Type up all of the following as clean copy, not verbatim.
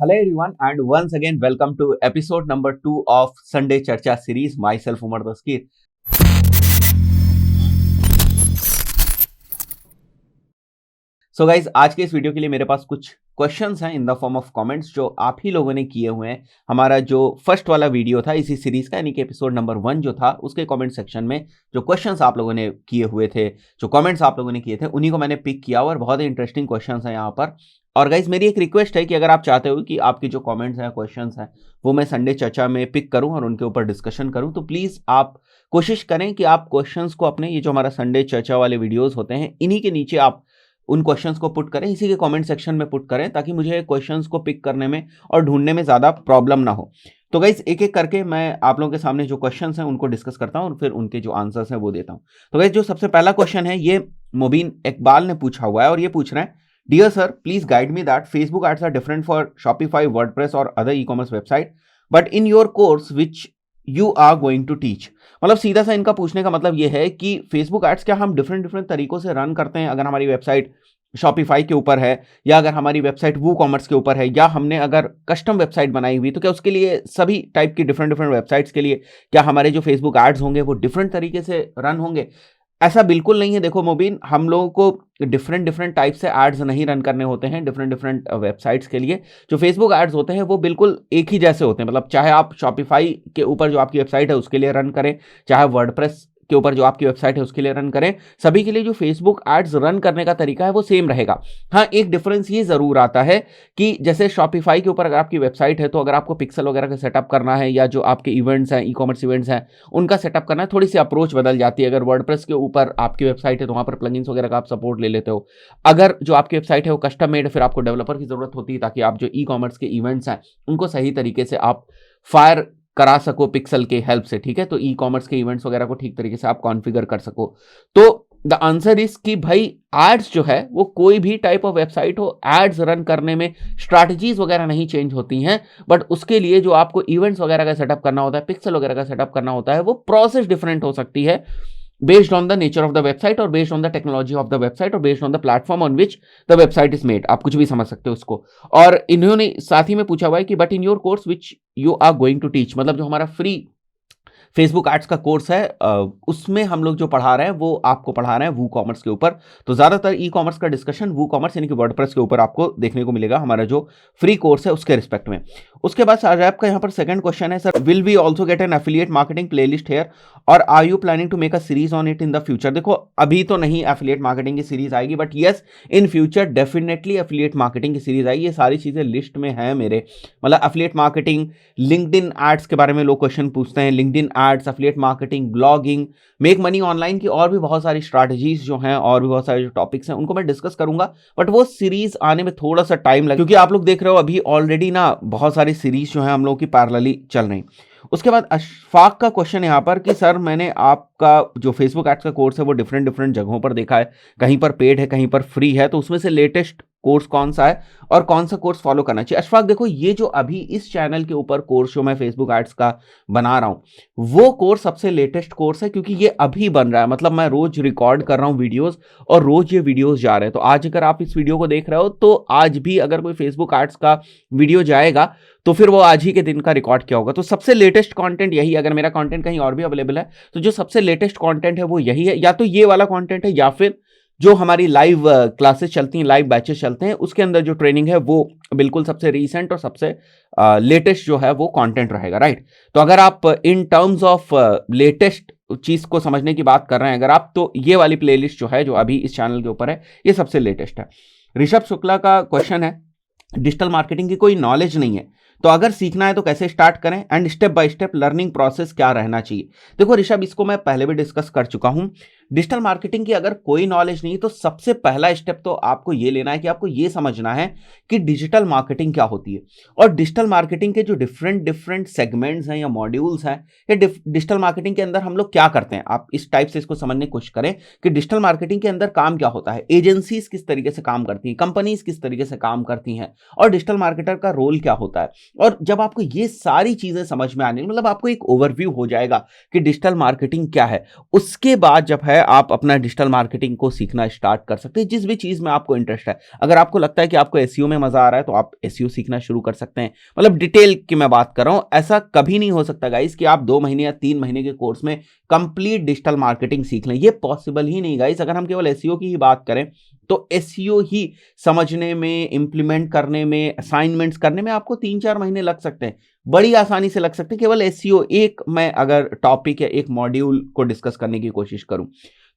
Hello everyone and once again welcome to episode number 2 of Sunday Charcha series. Myself Umar Daskir. So guys आज के इस video के लिए मेरे पास कुछ क्वेश्चंस हैं in the form of comments जो आप ही लोगों ने किए हुए हैं। हमारा जो फर्स्ट वाला वीडियो था इसी सीरीज का यानी कि एपिसोड नंबर 1 जो था उसके कमेंट सेक्शन में जो क्वेश्चंस आप लोगों ने किए हुए थे, जो कमेंट्स आप लोगों ने किए थे, उन्हीं को मैंने पिक किया और बहुत ही इंटरेस्टिंग क्वेश्चंस हैं यहाँ पर। और गाइज मेरी एक रिक्वेस्ट है कि अगर आप चाहते हो कि आपके जो कमेंट्स हैं, क्वेश्चंस हैं, वो मैं संडे चर्चा में पिक करूं और उनके ऊपर डिस्कशन करूं, तो प्लीज़ आप कोशिश करें कि आप क्वेश्चंस को अपने ये जो हमारा संडे चर्चा वाले वीडियोज़ होते हैं इन्हीं के नीचे आप उन क्वेश्चंस को पुट करें, इसी के कमेंट सेक्शन में पुट करें ताकि मुझे क्वेश्चंस को पिक करने में और ढूंढने में ज़्यादा प्रॉब्लम ना हो। तो गाइज एक एक करके मैं आप लोगों के सामने जो क्वेश्चंस हैं उनको डिस्कस करता हूं और फिर उनके जो आंसर्स हैं वो देता हूं। तो गाइज जो सबसे पहला क्वेश्चन है ये मुबीन इकबाल ने पूछा हुआ है और ये पूछ रहे हैं, dear sir please guide me that Facebook ads are different for Shopify, WordPress और other ecommerce website but in your course which you are going to teach. मतलब सीधा सा इनका पूछने का मतलब ये है कि फेसबुक एड्स क्या हम डिफरेंट डिफरेंट तरीकों से रन करते हैं अगर हमारी वेबसाइट शॉपिफाई के ऊपर है या अगर हमारी वेबसाइट वू कॉमर्स के ऊपर है या हमने अगर कस्टम वेबसाइट बनाई हुई, तो क्या उसके लिए सभी टाइप की डिफरेंट डिफरेंट वेबसाइट्स के लिए क्या हमारे जो फेसबुक एड्स होंगे वो डिफरेंट तरीके से रन होंगे? ऐसा बिल्कुल नहीं है। देखो मुबीन, हम लोगों को डिफरेंट डिफरेंट टाइप से एड्स नहीं रन करने होते हैं डिफरेंट डिफरेंट वेबसाइट्स के लिए। जो फेसबुक एड्स होते हैं वो बिल्कुल एक ही जैसे होते हैं। मतलब चाहे आप शॉपिफाई के ऊपर जो आपकी वेबसाइट है उसके लिए रन करें, चाहे वर्डप्रेस के ऊपर जो आपकी वेबसाइट है उसके लिए रन करें, सभी के लिए जो फेसबुक एड्स रन करने का तरीका है वो सेम रहेगा। हाँ, एक डिफरेंस ये जरूर आता है कि जैसे शॉपिफाई के ऊपर अगर आपकी वेबसाइट है तो अगर आपको पिक्सल वगैरह का सेटअप करना है या जो आपके इवेंट्स हैं, ई कॉमर्स इवेंट्स हैं, उनका सेटअप करना है, थोड़ी सी अप्रोच बदल जाती है। अगर वर्डप्रेस के ऊपर आपकी वेबसाइट है तो वहां पर प्लगइन्स वगैरह का आप सपोर्ट ले लेते हो। अगर जो आपकी वेबसाइट है वो कस्टम मेड है, फिर आपको डेवलपर की जरूरत होती है ताकि आप जो ई कॉमर्स के इवेंट्स हैं उनको सही तरीके से आप फायर करा सको पिक्सल के हेल्प से। ठीक है, तो ई कॉमर्स के इवेंट्स वगैरह को ठीक तरीके से आप कॉन्फ़िगर कर सको। तो द आंसर इज कि भाई एड्स जो है वो कोई भी टाइप ऑफ वेबसाइट हो, एड्स रन करने में स्ट्रैटेजीज वगैरह नहीं चेंज होती हैं, बट उसके लिए जो आपको इवेंट्स वगैरह का सेटअप करना होता है, पिक्सल वगैरह का सेटअप करना होता है, वो प्रोसेस डिफरेंट हो सकती है based on the nature of the website और based on the technology of the website और based on the platform on which the website is made। आप कुछ भी समझ सकते हो उसको। और इन्होंने साथ ही में पूछा हुआ है कि but in your course which you are going to teach, मतलब जो हमारा फ्री फेसबुक एड्स का कोर्स है उसमें हम लोग जो पढ़ा रहे हैं वो आपको पढ़ा रहे हैं वू कॉमर्स के ऊपर। तो ज़्यादातर ई कॉमर्स का डिस्कशन वू कॉमर्स यानी कि वर्डप्रेस के ऊपर आपको देखने को मिलेगा हमारा जो फ्री कोर्स है उसके रिस्पेक्ट में। उसके बाद साजैब का यहाँ पर सेकंड क्वेश्चन है, sir will we also get an affiliate marketing playlist here और are you planning to make a series on it in the future? देखो अभी तो नहीं एफिलिएट मार्केटिंग की सीरीज आएगी, but yes in future definitely affiliate marketing की series आएगी। ये सारी चीज़ें लिस्ट में है मेरे। मतलब एफिलिएट मार्केटिंग, लिंक्डइन एड्स के बारे में लोग क्वेश्चन पूछते हैं, LinkedIn ads, affiliate marketing, blogging, make money online की और भी बहुत सारी स्ट्रैटेजीज जो हैं और भी बहुत सारे जो टॉपिक्स हैं उनको मैं डिस्कस करूंगा, बट वो सीरीज आने में थोड़ा सा टाइम लगेगा क्योंकि आप लोग देख रहे हो अभी ऑलरेडी ना बहुत सारी सीरीज जो है हम लोग की पैरेलली चल रही। उसके बाद अशफाक का क्वेश्चन यहाँ पर कि सर मैंने आपका जो फेसबुक एड्स का कोर्स है वो डिफरेंट डिफरेंट जगहों पर देखा है, कहीं पर पेड है कहीं पर फ्री है, तो उसमें से लेटेस्ट कोर्स कौन सा है और कौन सा कोर्स फॉलो करना चाहिए? अशफाक देखो, ये जो अभी इस चैनल के ऊपर कोर्स जो मैं फेसबुक एड्स का बना रहा हूं वो कोर्स सबसे लेटेस्ट कोर्स है क्योंकि ये अभी बन रहा है। मतलब मैं रोज रिकॉर्ड कर रहा हूं वीडियोस और रोज ये वीडियोस जा रहे हैं। तो आज अगर आप इस वीडियो को देख रहे हो तो आज भी अगर कोई फेसबुक एड्स का वीडियो जाएगा तो फिर वो आज ही के दिन का रिकॉर्ड किया होगा। तो सबसे लेटेस्ट कंटेंट यही। अगर मेरा कंटेंट कहीं और भी अवेलेबल है तो जो सबसे लेटेस्ट कंटेंट है वो यही है, या तो ये वाला कंटेंट है या फिर जो हमारी लाइव क्लासेस चलती हैं, लाइव बैचेस चलते हैं, उसके अंदर जो ट्रेनिंग है वो बिल्कुल सबसे रीसेंट और सबसे लेटेस्ट जो है वो कंटेंट रहेगा, राइट। तो अगर आप इन टर्म्स ऑफ लेटेस्ट चीज को समझने की बात कर रहे हैं अगर आप, तो ये वाली प्लेलिस्ट जो है जो अभी इस चैनल के ऊपर है ये सबसे लेटेस्ट है। ऋषभ शुक्ला का क्वेश्चन है, डिजिटल मार्केटिंग की कोई नॉलेज नहीं है तो अगर सीखना है तो कैसे स्टार्ट करें and step by step learning process क्या रहना चाहिए? देखो ऋषभ, इसको मैं पहले भी डिस्कस कर चुका हूं। डिजिटल मार्केटिंग की अगर कोई नॉलेज नहीं तो सबसे पहला स्टेप तो आपको ये लेना है कि आपको ये समझना है कि डिजिटल मार्केटिंग क्या होती है और डिजिटल मार्केटिंग के जो डिफरेंट डिफरेंट सेगमेंट्स हैं या मॉड्यूल्स हैं या डिजिटल मार्केटिंग के अंदर हम लोग क्या करते हैं। आप इस टाइप से इसको समझने की कोशिश करें कि डिजिटल मार्केटिंग के अंदर काम क्या होता है, एजेंसीज किस तरीके से काम करती हैं, कंपनीज किस तरीके से काम करती हैं और डिजिटल मार्केटर का रोल क्या होता है। और जब आपको ये सारी चीजें समझ में आने, मतलब आपको एक ओवरव्यू हो जाएगा कि डिजिटल मार्केटिंग क्या है, उसके बाद जब है आप अपना डिजिटल मार्केटिंग को सीखना स्टार्ट कर सकते हैं, जिस भी चीज़ में आपको इंटरेस्ट है। अगर आपको लगता है कि आपको एसईओ में मज़ा आ रहा है तो आप एसईओ सीखना शुरू कर सकते हैं। मतलब डिटेल की मैं बात कर रहा हूँ। ऐसा कभी नहीं हो सकता गाइस कि आप 2 महीने या 3 महीने के कोर्स में कंप्लीट डिजिटल मार्केटिंग सीख लें, ये पॉसिबल ही नहीं गाइस। अगर हम केवल एसईओ की ही बात करें तो एसईओ ही समझने में, इंप्लीमेंट करने में, असाइनमेंट्स करने में आपको 3-4 महीने लग सकते हैं, बड़ी आसानी से लग सकते हैं। केवल एसईओ एक मैं अगर टॉपिक या एक मॉड्यूल को डिस्कस करने की कोशिश करूं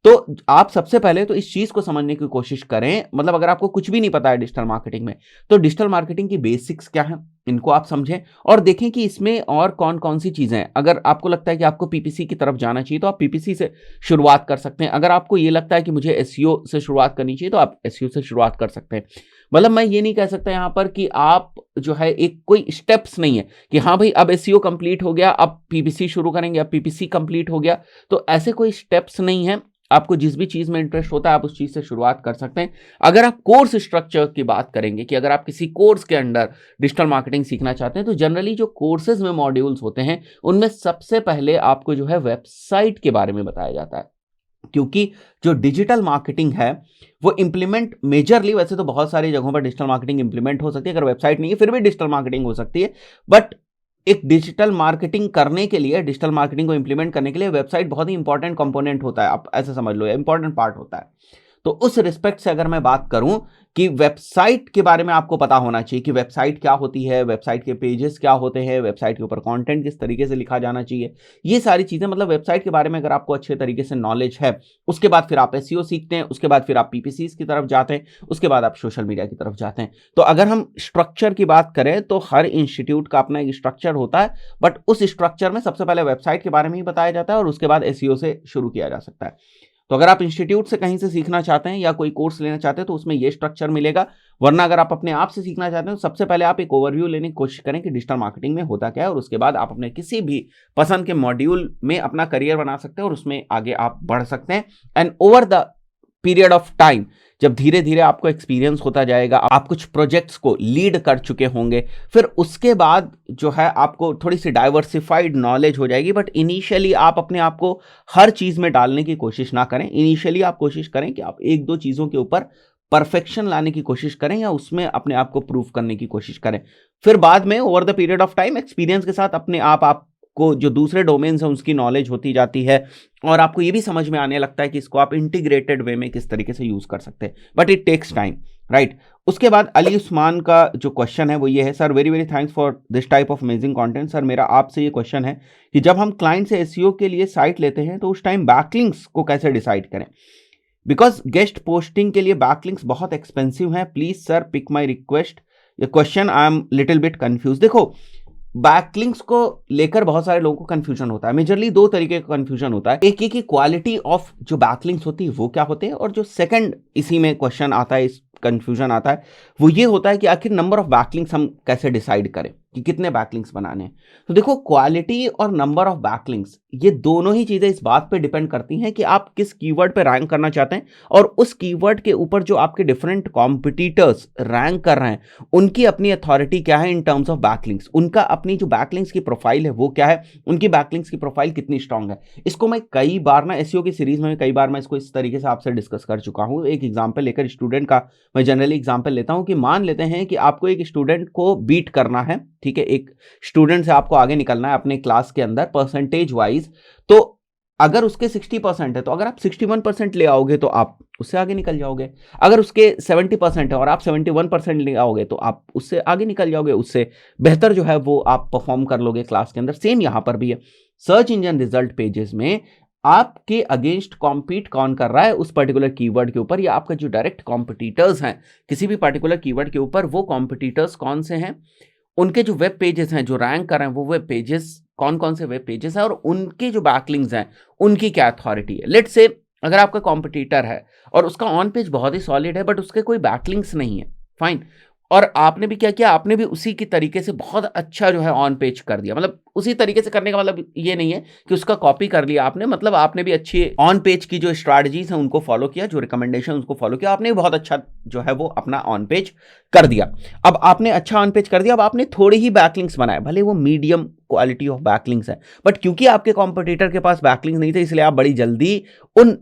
तो आप सबसे पहले तो इस चीज को समझने की कोशिश करें। मतलब अगर आपको कुछ भी नहीं पता है डिजिटल मार्केटिंग में, तो डिजिटल मार्केटिंग की बेसिक्स क्या है इनको आप समझें और देखें कि इसमें और कौन कौन सी चीजें हैं। अगर आपको लगता है कि आपको पीपीसी की तरफ जाना चाहिए तो आप पीपीसी से शुरुआत कर सकते हैं। अगर आपको ये लगता है कि मुझे एसईओ से शुरुआत करनी चाहिए तो आप एसईओ से शुरुआत कर सकते हैं। मतलब मैं ये नहीं कह सकता यहाँ पर कि आप जो है एक कोई स्टेप्स नहीं है कि हाँ भाई अब एसईओ कंप्लीट हो गया, अब पीपीसी शुरू करेंगे, अब पीपीसी कंप्लीट हो गया, तो ऐसे कोई स्टेप्स नहीं है। आपको जिस भी चीज में इंटरेस्ट होता है आप उस चीज से शुरुआत कर सकते हैं। अगर आप कोर्स स्ट्रक्चर की बात करेंगे कि अगर आप किसी कोर्स के अंडर डिजिटल मार्केटिंग सीखना चाहते हैं तो जनरली जो कोर्सेज में मॉड्यूल्स होते हैं उनमें सबसे पहले आपको जो है वेबसाइट के बारे में बताया जाता है। क्योंकि जो डिजिटल मार्केटिंग है वो इंप्लीमेंट मेजरली, वैसे तो बहुत सारी जगहों पर डिजिटल मार्केटिंग इंप्लीमेंट हो सकती है, अगर वेबसाइट नहीं है फिर भी डिजिटल मार्केटिंग हो सकती है, बट एक डिजिटल मार्केटिंग करने के लिए, डिजिटल मार्केटिंग को इंप्लीमेंट करने के लिए वेबसाइट बहुत ही इंपॉर्टेंट कंपोनेंट होता है, आप ऐसे समझ लो, इंपॉर्टेंट पार्ट होता है। तो उस रिस्पेक्ट से अगर मैं बात करूं कि वेबसाइट के बारे में आपको पता होना चाहिए कि वेबसाइट क्या होती है, वेबसाइट के पेजेस क्या होते हैं, वेबसाइट के ऊपर कंटेंट किस तरीके से लिखा जाना चाहिए, ये सारी चीजें, मतलब वेबसाइट के बारे में अगर आपको अच्छे तरीके से नॉलेज है, उसके बाद फिर आप एसईओ सीखते हैं, उसके बाद फिर आप पीपीसी की तरफ जाते हैं, उसके बाद आप सोशल मीडिया की तरफ जाते हैं। तो अगर हम स्ट्रक्चर की बात करें तो हर इंस्टीट्यूट का अपना एक स्ट्रक्चर होता है, बट उस स्ट्रक्चर में सबसे पहले वेबसाइट के बारे में ही बताया जाता है और उसके बाद एसईओ से शुरू किया जा सकता है। तो अगर आप इंस्टीट्यूट से कहीं से सीखना चाहते हैं या कोई कोर्स लेना चाहते हैं तो उसमें ये स्ट्रक्चर मिलेगा। वरना अगर आप अपने आप से सीखना चाहते हैं तो सबसे पहले आप एक ओवरव्यू लेने की कोशिश करें कि डिजिटल मार्केटिंग में होता क्या है, और उसके बाद आप अपने किसी भी पसंद के मॉड्यूल में अपना करियर बना सकते हैं और उसमें आगे आप बढ़ सकते हैं। And over the period of time, जब धीरे धीरे आपको एक्सपीरियंस होता जाएगा, आप कुछ प्रोजेक्ट्स को लीड कर चुके होंगे, फिर उसके बाद जो है आपको थोड़ी सी डाइवर्सिफाइड नॉलेज हो जाएगी। बट इनिशियली आप अपने आप को हर चीज में डालने की कोशिश ना करें। इनिशियली आप कोशिश करें कि आप एक दो चीजों के ऊपर परफेक्शन लाने की कोशिश करें या उसमें अपने आप को प्रूव करने की कोशिश करें। फिर बाद में over the period of time experience के साथ अपने आप को जो दूसरे डोमेन्स हैं उसकी नॉलेज होती जाती है और आपको ये भी समझ में आने लगता है कि इसको आप इंटीग्रेटेड वे में किस तरीके से यूज कर सकते हैं। But it takes time, right. उसके बाद अली उस्मान का जो क्वेश्चन है वो ये है, sir very very thanks for this type of amazing content. Sir मेरा आपसे ये क्वेश्चन है कि जब हम क्लाइंट से एसईओ के लिए साइट लेते हैं तो उस टाइम बैकलिंक्स को कैसे डिसाइड करें? बिकॉज गेस्ट पोस्टिंग के लिए बैकलिंक्स बहुत एक्सपेंसिव हैं। Please sir pick my request, ये question I am little bit confuse. देखो, बैकलिंक्स को लेकर बहुत सारे लोगों को कंफ्यूजन होता है। मेजरली दो तरीके का कंफ्यूजन होता है। एक ये कि क्वालिटी ऑफ जो बैकलिंक्स होती है वो क्या होते हैं, और जो सेकंड इसी में क्वेश्चन आता है, इस कंफ्यूजन आता है, वो ये होता है कि आखिर नंबर ऑफ बैकलिंक्स हम कैसे डिसाइड करें कि कितने बैकलिंक्स बनाने हैं। तो देखो, क्वालिटी और नंबर ऑफ बैकलिंक्स ये दोनों ही चीजें इस बात पे डिपेंड करती हैं कि आप किस कीवर्ड पे रैंक करना चाहते हैं और उस कीवर्ड के ऊपर जो आपके डिफरेंट कॉम्पिटिटर्स रैंक कर रहे हैं उनकी अपनी अथॉरिटी क्या है इन टर्म्स ऑफ बैकलिंक्स। उनका अपनी जो बैकलिंक्स की प्रोफाइल है वो क्या है, उनकी बैकलिंक्स की प्रोफाइल कितनी स्ट्रांग है। इसको मैं कई बार ना एसईओ की सीरीज में कई बार मैं इसको इस तरीके से आपसे डिस्कस कर चुका हूं। एक एग्जाम्पल लेकर, स्टूडेंट का मैं जनरली एग्जाम्पल लेता हूं कि मान लेते हैं कि आपको एक स्टूडेंट को बीट करना है, ठीक है, एक स्टूडेंट से आपको आगे निकलना है अपने क्लास के अंदर परसेंटेज वाइज। तो अगर उसके 60% है तो अगर आप 61% ले आओगे तो आप उससे आगे निकल जाओगे। अगर उसके 70% है और आप 71% ले आओगे तो आप उससे आगे निकल जाओगे, उससे बेहतर जो है वो आप परफॉर्म कर लोगे क्लास के अंदर। सेम यहां पर भी है। सर्च इंजन रिजल्ट पेजेस में आपके अगेंस्ट कॉम्पीट कौन कर रहा है उस पर्टिकुलर कीवर्ड के ऊपर, या आपका जो डायरेक्ट कॉम्पिटिटर्स हैं किसी भी पर्टिकुलर कीवर्ड के ऊपर, वो कॉम्पिटिटर्स कौन से हैं, उनके जो वेब पेजेस हैं जो रैंक कर रहे हैं वो वेब पेजेस कौन कौन से वेब पेजेस हैं और उनके जो बैकलिंक्स हैं उनकी क्या अथॉरिटी है। लेट्स से अगर आपका कॉम्पिटिटर है और उसका ऑन पेज बहुत ही सॉलिड है बट उसके कोई बैकलिंक्स नहीं है, फाइन, और आपने भी क्या किया, आपने भी उसी की तरीके से बहुत अच्छा जो है ऑन पेज कर दिया। मतलब उसी तरीके से करने का मतलब ये नहीं है कि उसका कॉपी कर लिया आपने, मतलब आपने भी अच्छी ऑन पेज की जो स्ट्रैटेजीज हैं उनको फॉलो किया, जो रिकमेंडेशन उसको फॉलो किया, आपने भी बहुत अच्छा जो है वो अपना ऑन पेज कर दिया। अब आपने अच्छा ऑन पेज कर दिया, अब आपने थोड़ी ही बैकलिंक्स बनाए, भले वो मीडियम क्वालिटी ऑफ बैकलिंक्स है, बट क्योंकि आपके कॉम्पिटिटर के पास बैकलिंक्स नहीं थे, इसलिए आप बड़ी जल्दी उन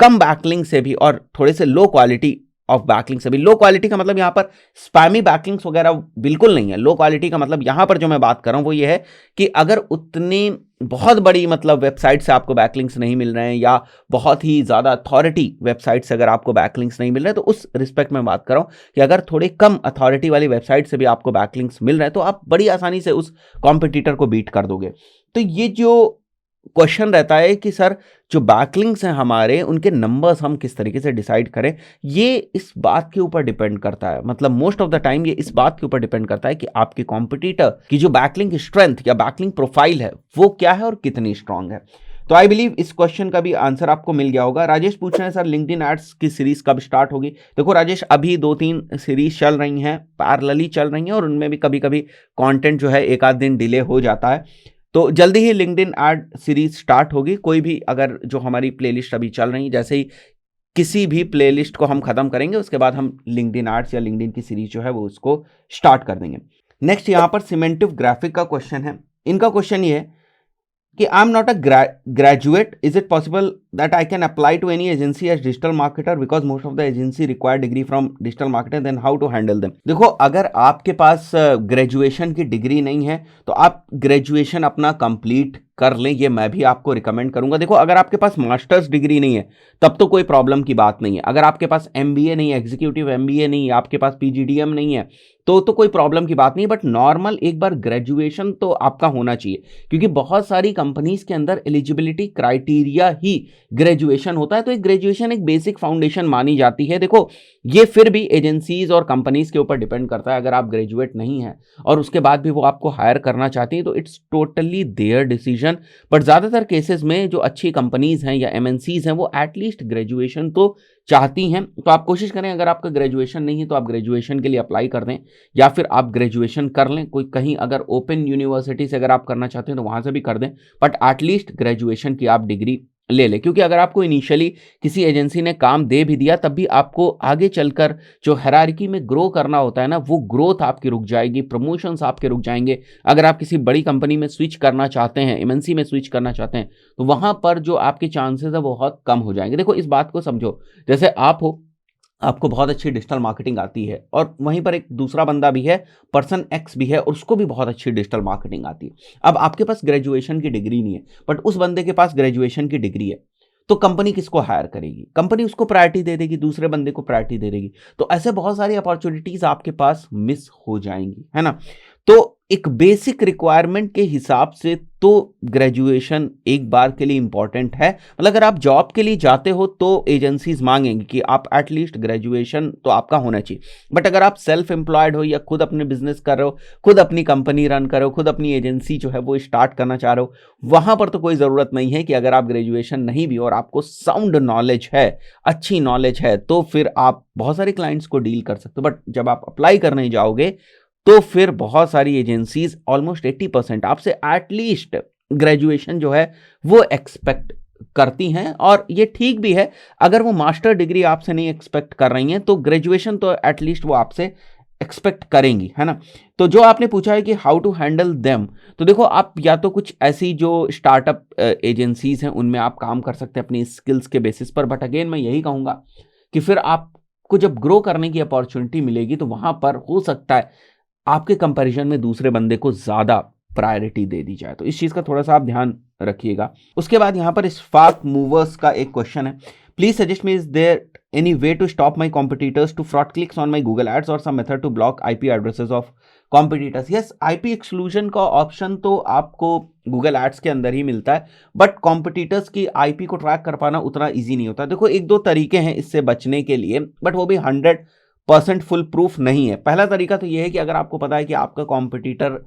कम बैकलिंक से भी और थोड़े से लो क्वालिटी ऑफ बैकलिंक से भी, लो क्वालिटी का मतलब यहां पर स्पैमी बैकलिंक्स वगैरह बिल्कुल नहीं है। लो क्वालिटी का मतलब यहां पर जो मैं बात कर रहा हूं वो ये है कि अगर उतनी बहुत बड़ी मतलब वेबसाइट से आपको बैकलिंक्स नहीं मिल रहे हैं, या बहुत ही ज्यादा अथॉरिटी वेबसाइट से अगर आपको बैकलिंक्स नहीं मिल रहे हैं, तो उस रिस्पेक्ट में बात कर रहा हूं कि अगर थोड़े कम अथॉरिटी वाली वेबसाइट से भी आपको बैकलिंक्स मिल रहे हैं, तो आप बड़ी आसानी से उस कॉम्पिटिटर को बीट कर दोगे। तो ये जो क्वेश्चन रहता है कि सर जो बैकलिंक्स हैं हमारे, उनके नंबर्स हम किस तरीके से डिसाइड करें, ये इस बात के ऊपर डिपेंड करता है, मतलब मोस्ट ऑफ द टाइम ये इस बात के ऊपर डिपेंड करता है कि आपके कॉम्पिटिटर की जो बैकलिंक स्ट्रेंथ या बैकलिंक प्रोफाइल है वो क्या है और कितनी स्ट्रांग है। तो आई बिलीव इस क्वेश्चन का भी आंसर आपको मिल गया होगा। राजेश पूछ रहे हैं सर लिंक्डइन एड्स की सीरीज कब स्टार्ट होगी। देखो राजेश, अभी 2-3 सीरीज चल रही हैं, पैरेलली चल रही हैं, और उनमें भी कभी कभी कंटेंट जो है एक आध दिन डिले हो जाता है। तो जल्दी ही लिंक्डइन ऐड सीरीज स्टार्ट होगी। कोई भी अगर जो हमारी प्लेलिस्ट अभी चल रही है, जैसे ही किसी भी प्लेलिस्ट को हम खत्म करेंगे उसके बाद हम लिंक्डइन एड्स या लिंक्डइन की सीरीज जो है वो उसको स्टार्ट कर देंगे। नेक्स्ट यहां पर सिमेंटिव ग्राफिक का क्वेश्चन है। इनका क्वेश्चन ये है कि I am not a graduate, is it possible that I can apply to any agency as digital marketer because most of the agency require degree from digital marketer, then how to handle them. देखो, अगर आपके पास graduation की degree नहीं है तो आप graduation अपना complete कर लें, ये मैं भी आपको रिकमेंड करूंगा। देखो, अगर आपके पास मास्टर्स डिग्री नहीं है तब तो कोई प्रॉब्लम की बात नहीं है। अगर आपके पास एमबीए नहीं है, एग्जीक्यूटिव एमबीए नहीं है, आपके पास पीजीडीएम नहीं है, तो कोई प्रॉब्लम की बात नहीं। बट नॉर्मल एक बार ग्रेजुएशन तो आपका होना चाहिए, क्योंकि बहुत सारी कंपनीज के अंदर एलिजिबिलिटी क्राइटेरिया ही ग्रेजुएशन होता है। तो एक ग्रेजुएशन एक बेसिक फाउंडेशन मानी जाती है। देखो, ये फिर भी एजेंसीज और कंपनीज के ऊपर डिपेंड करता है। अगर आप ग्रेजुएट नहीं हैं और उसके बाद भी वो आपको हायर करना चाहती हैं तो it's totally there decision. But ज्यादातर केसेस में जो अच्छी कंपनीज हैं या एमएनसीज हैं वो एटलीस्ट ग्रेजुएशन तो चाहती हैं। तो आप कोशिश करें, अगर आपका ग्रेजुएशन नहीं है तो आप ग्रेजुएशन के लिए अप्लाई कर दें, या फिर आप ग्रेजुएशन कर लें कोई कहीं, अगर ओपन यूनिवर्सिटी से अगर आप करना चाहते हैं तो वहां से भी कर दें, बट एटलीस्ट ग्रेजुएशन की आप डिग्री ले लें। क्योंकि अगर आपको इनिशियली किसी एजेंसी ने काम दे भी दिया तब भी आपको आगे चलकर जो हायरार्की में ग्रो करना होता है ना, वो ग्रोथ आपकी रुक जाएगी, प्रमोशंस आपके रुक जाएंगे। अगर आप किसी बड़ी कंपनी में स्विच करना चाहते हैं, एमएनसी में स्विच करना चाहते हैं, तो वहां पर जो आपके चांसेस है वो बहुत कम हो जाएंगे। देखो, इस बात को समझो, जैसे आप हो, आपको बहुत अच्छी डिजिटल मार्केटिंग आती है, और वहीं पर एक दूसरा बंदा भी है, पर्सन एक्स भी है, और उसको भी बहुत अच्छी डिजिटल मार्केटिंग आती है। अब आपके पास ग्रेजुएशन की डिग्री नहीं है बट उस बंदे के पास ग्रेजुएशन की डिग्री है, तो कंपनी किसको हायर करेगी? कंपनी उसको प्रायोरिटी दे देगी, दूसरे बंदे को प्रायोरिटी दे देगी। तो ऐसे बहुत सारी अपॉर्चुनिटीज आपके पास मिस हो जाएंगी, है ना। तो एक बेसिक रिक्वायरमेंट के हिसाब से तो ग्रेजुएशन एक बार के लिए इंपॉर्टेंट है। मतलब अगर आप जॉब के लिए जाते हो तो एजेंसीज मांगेंगी कि आप एटलीस्ट ग्रेजुएशन तो आपका होना चाहिए। बट अगर आप सेल्फ एम्प्लॉयड हो या खुद अपने बिजनेस कर रहे हो, खुद अपनी कंपनी रन कर रहे हो, खुद अपनी एजेंसी जो है वो स्टार्ट करना चाह रहे हो, वहां पर तो कोई जरूरत नहीं है कि अगर आप ग्रेजुएशन नहीं भी और आपको साउंड नॉलेज है, अच्छी नॉलेज है, तो फिर आप बहुत सारे क्लाइंट्स को डील कर सकते हो। बट जब आप अप्लाई करने जाओगे तो फिर बहुत सारी एजेंसीज ऑलमोस्ट 80% आपसे एटलीस्ट ग्रेजुएशन जो है वो एक्सपेक्ट करती हैं, और ये ठीक भी है। अगर वो मास्टर डिग्री आपसे नहीं एक्सपेक्ट कर रही हैं तो ग्रेजुएशन तो एटलीस्ट वो आपसे एक्सपेक्ट करेंगी, है ना। तो जो आपने पूछा है कि हाउ टू हैंडल देम, तो देखो, आप या तो कुछ ऐसी जो स्टार्टअप एजेंसीज हैं उनमें आप काम कर सकते हैं अपनी स्किल्स के बेसिस पर। बट अगेन मैं यही कहूंगा कि फिर आपको जब ग्रो करने की अपॉर्चुनिटी मिलेगी तो वहां पर हो सकता है आपके कंपैरिजन में दूसरे बंदे को ज्यादा प्रायोरिटी दे दी जाए। तो इस चीज का थोड़ा सा आप ध्यान रखिएगा। उसके बाद यहां पर स्पार्क मूवर्स का एक क्वेश्चन है, please suggest me, is there any way to stop my competitors to fraud clicks on my Google ads और some method to block IP addresses of competitors. Yes, IP exclusion का option तो आपको Google ads के अंदर ही मिलता है, but competitors की आईपी को ट्रैक कर पाना उतना ईजी नहीं होता। देखो, एक दो तरीके हैं इससे बचने के लिए, बट वो भी 100% फुल प्रूफ नहीं है। पहला तरीका तो यह है कि अगर आपको पता है कि आपका कॉम्पिटिटर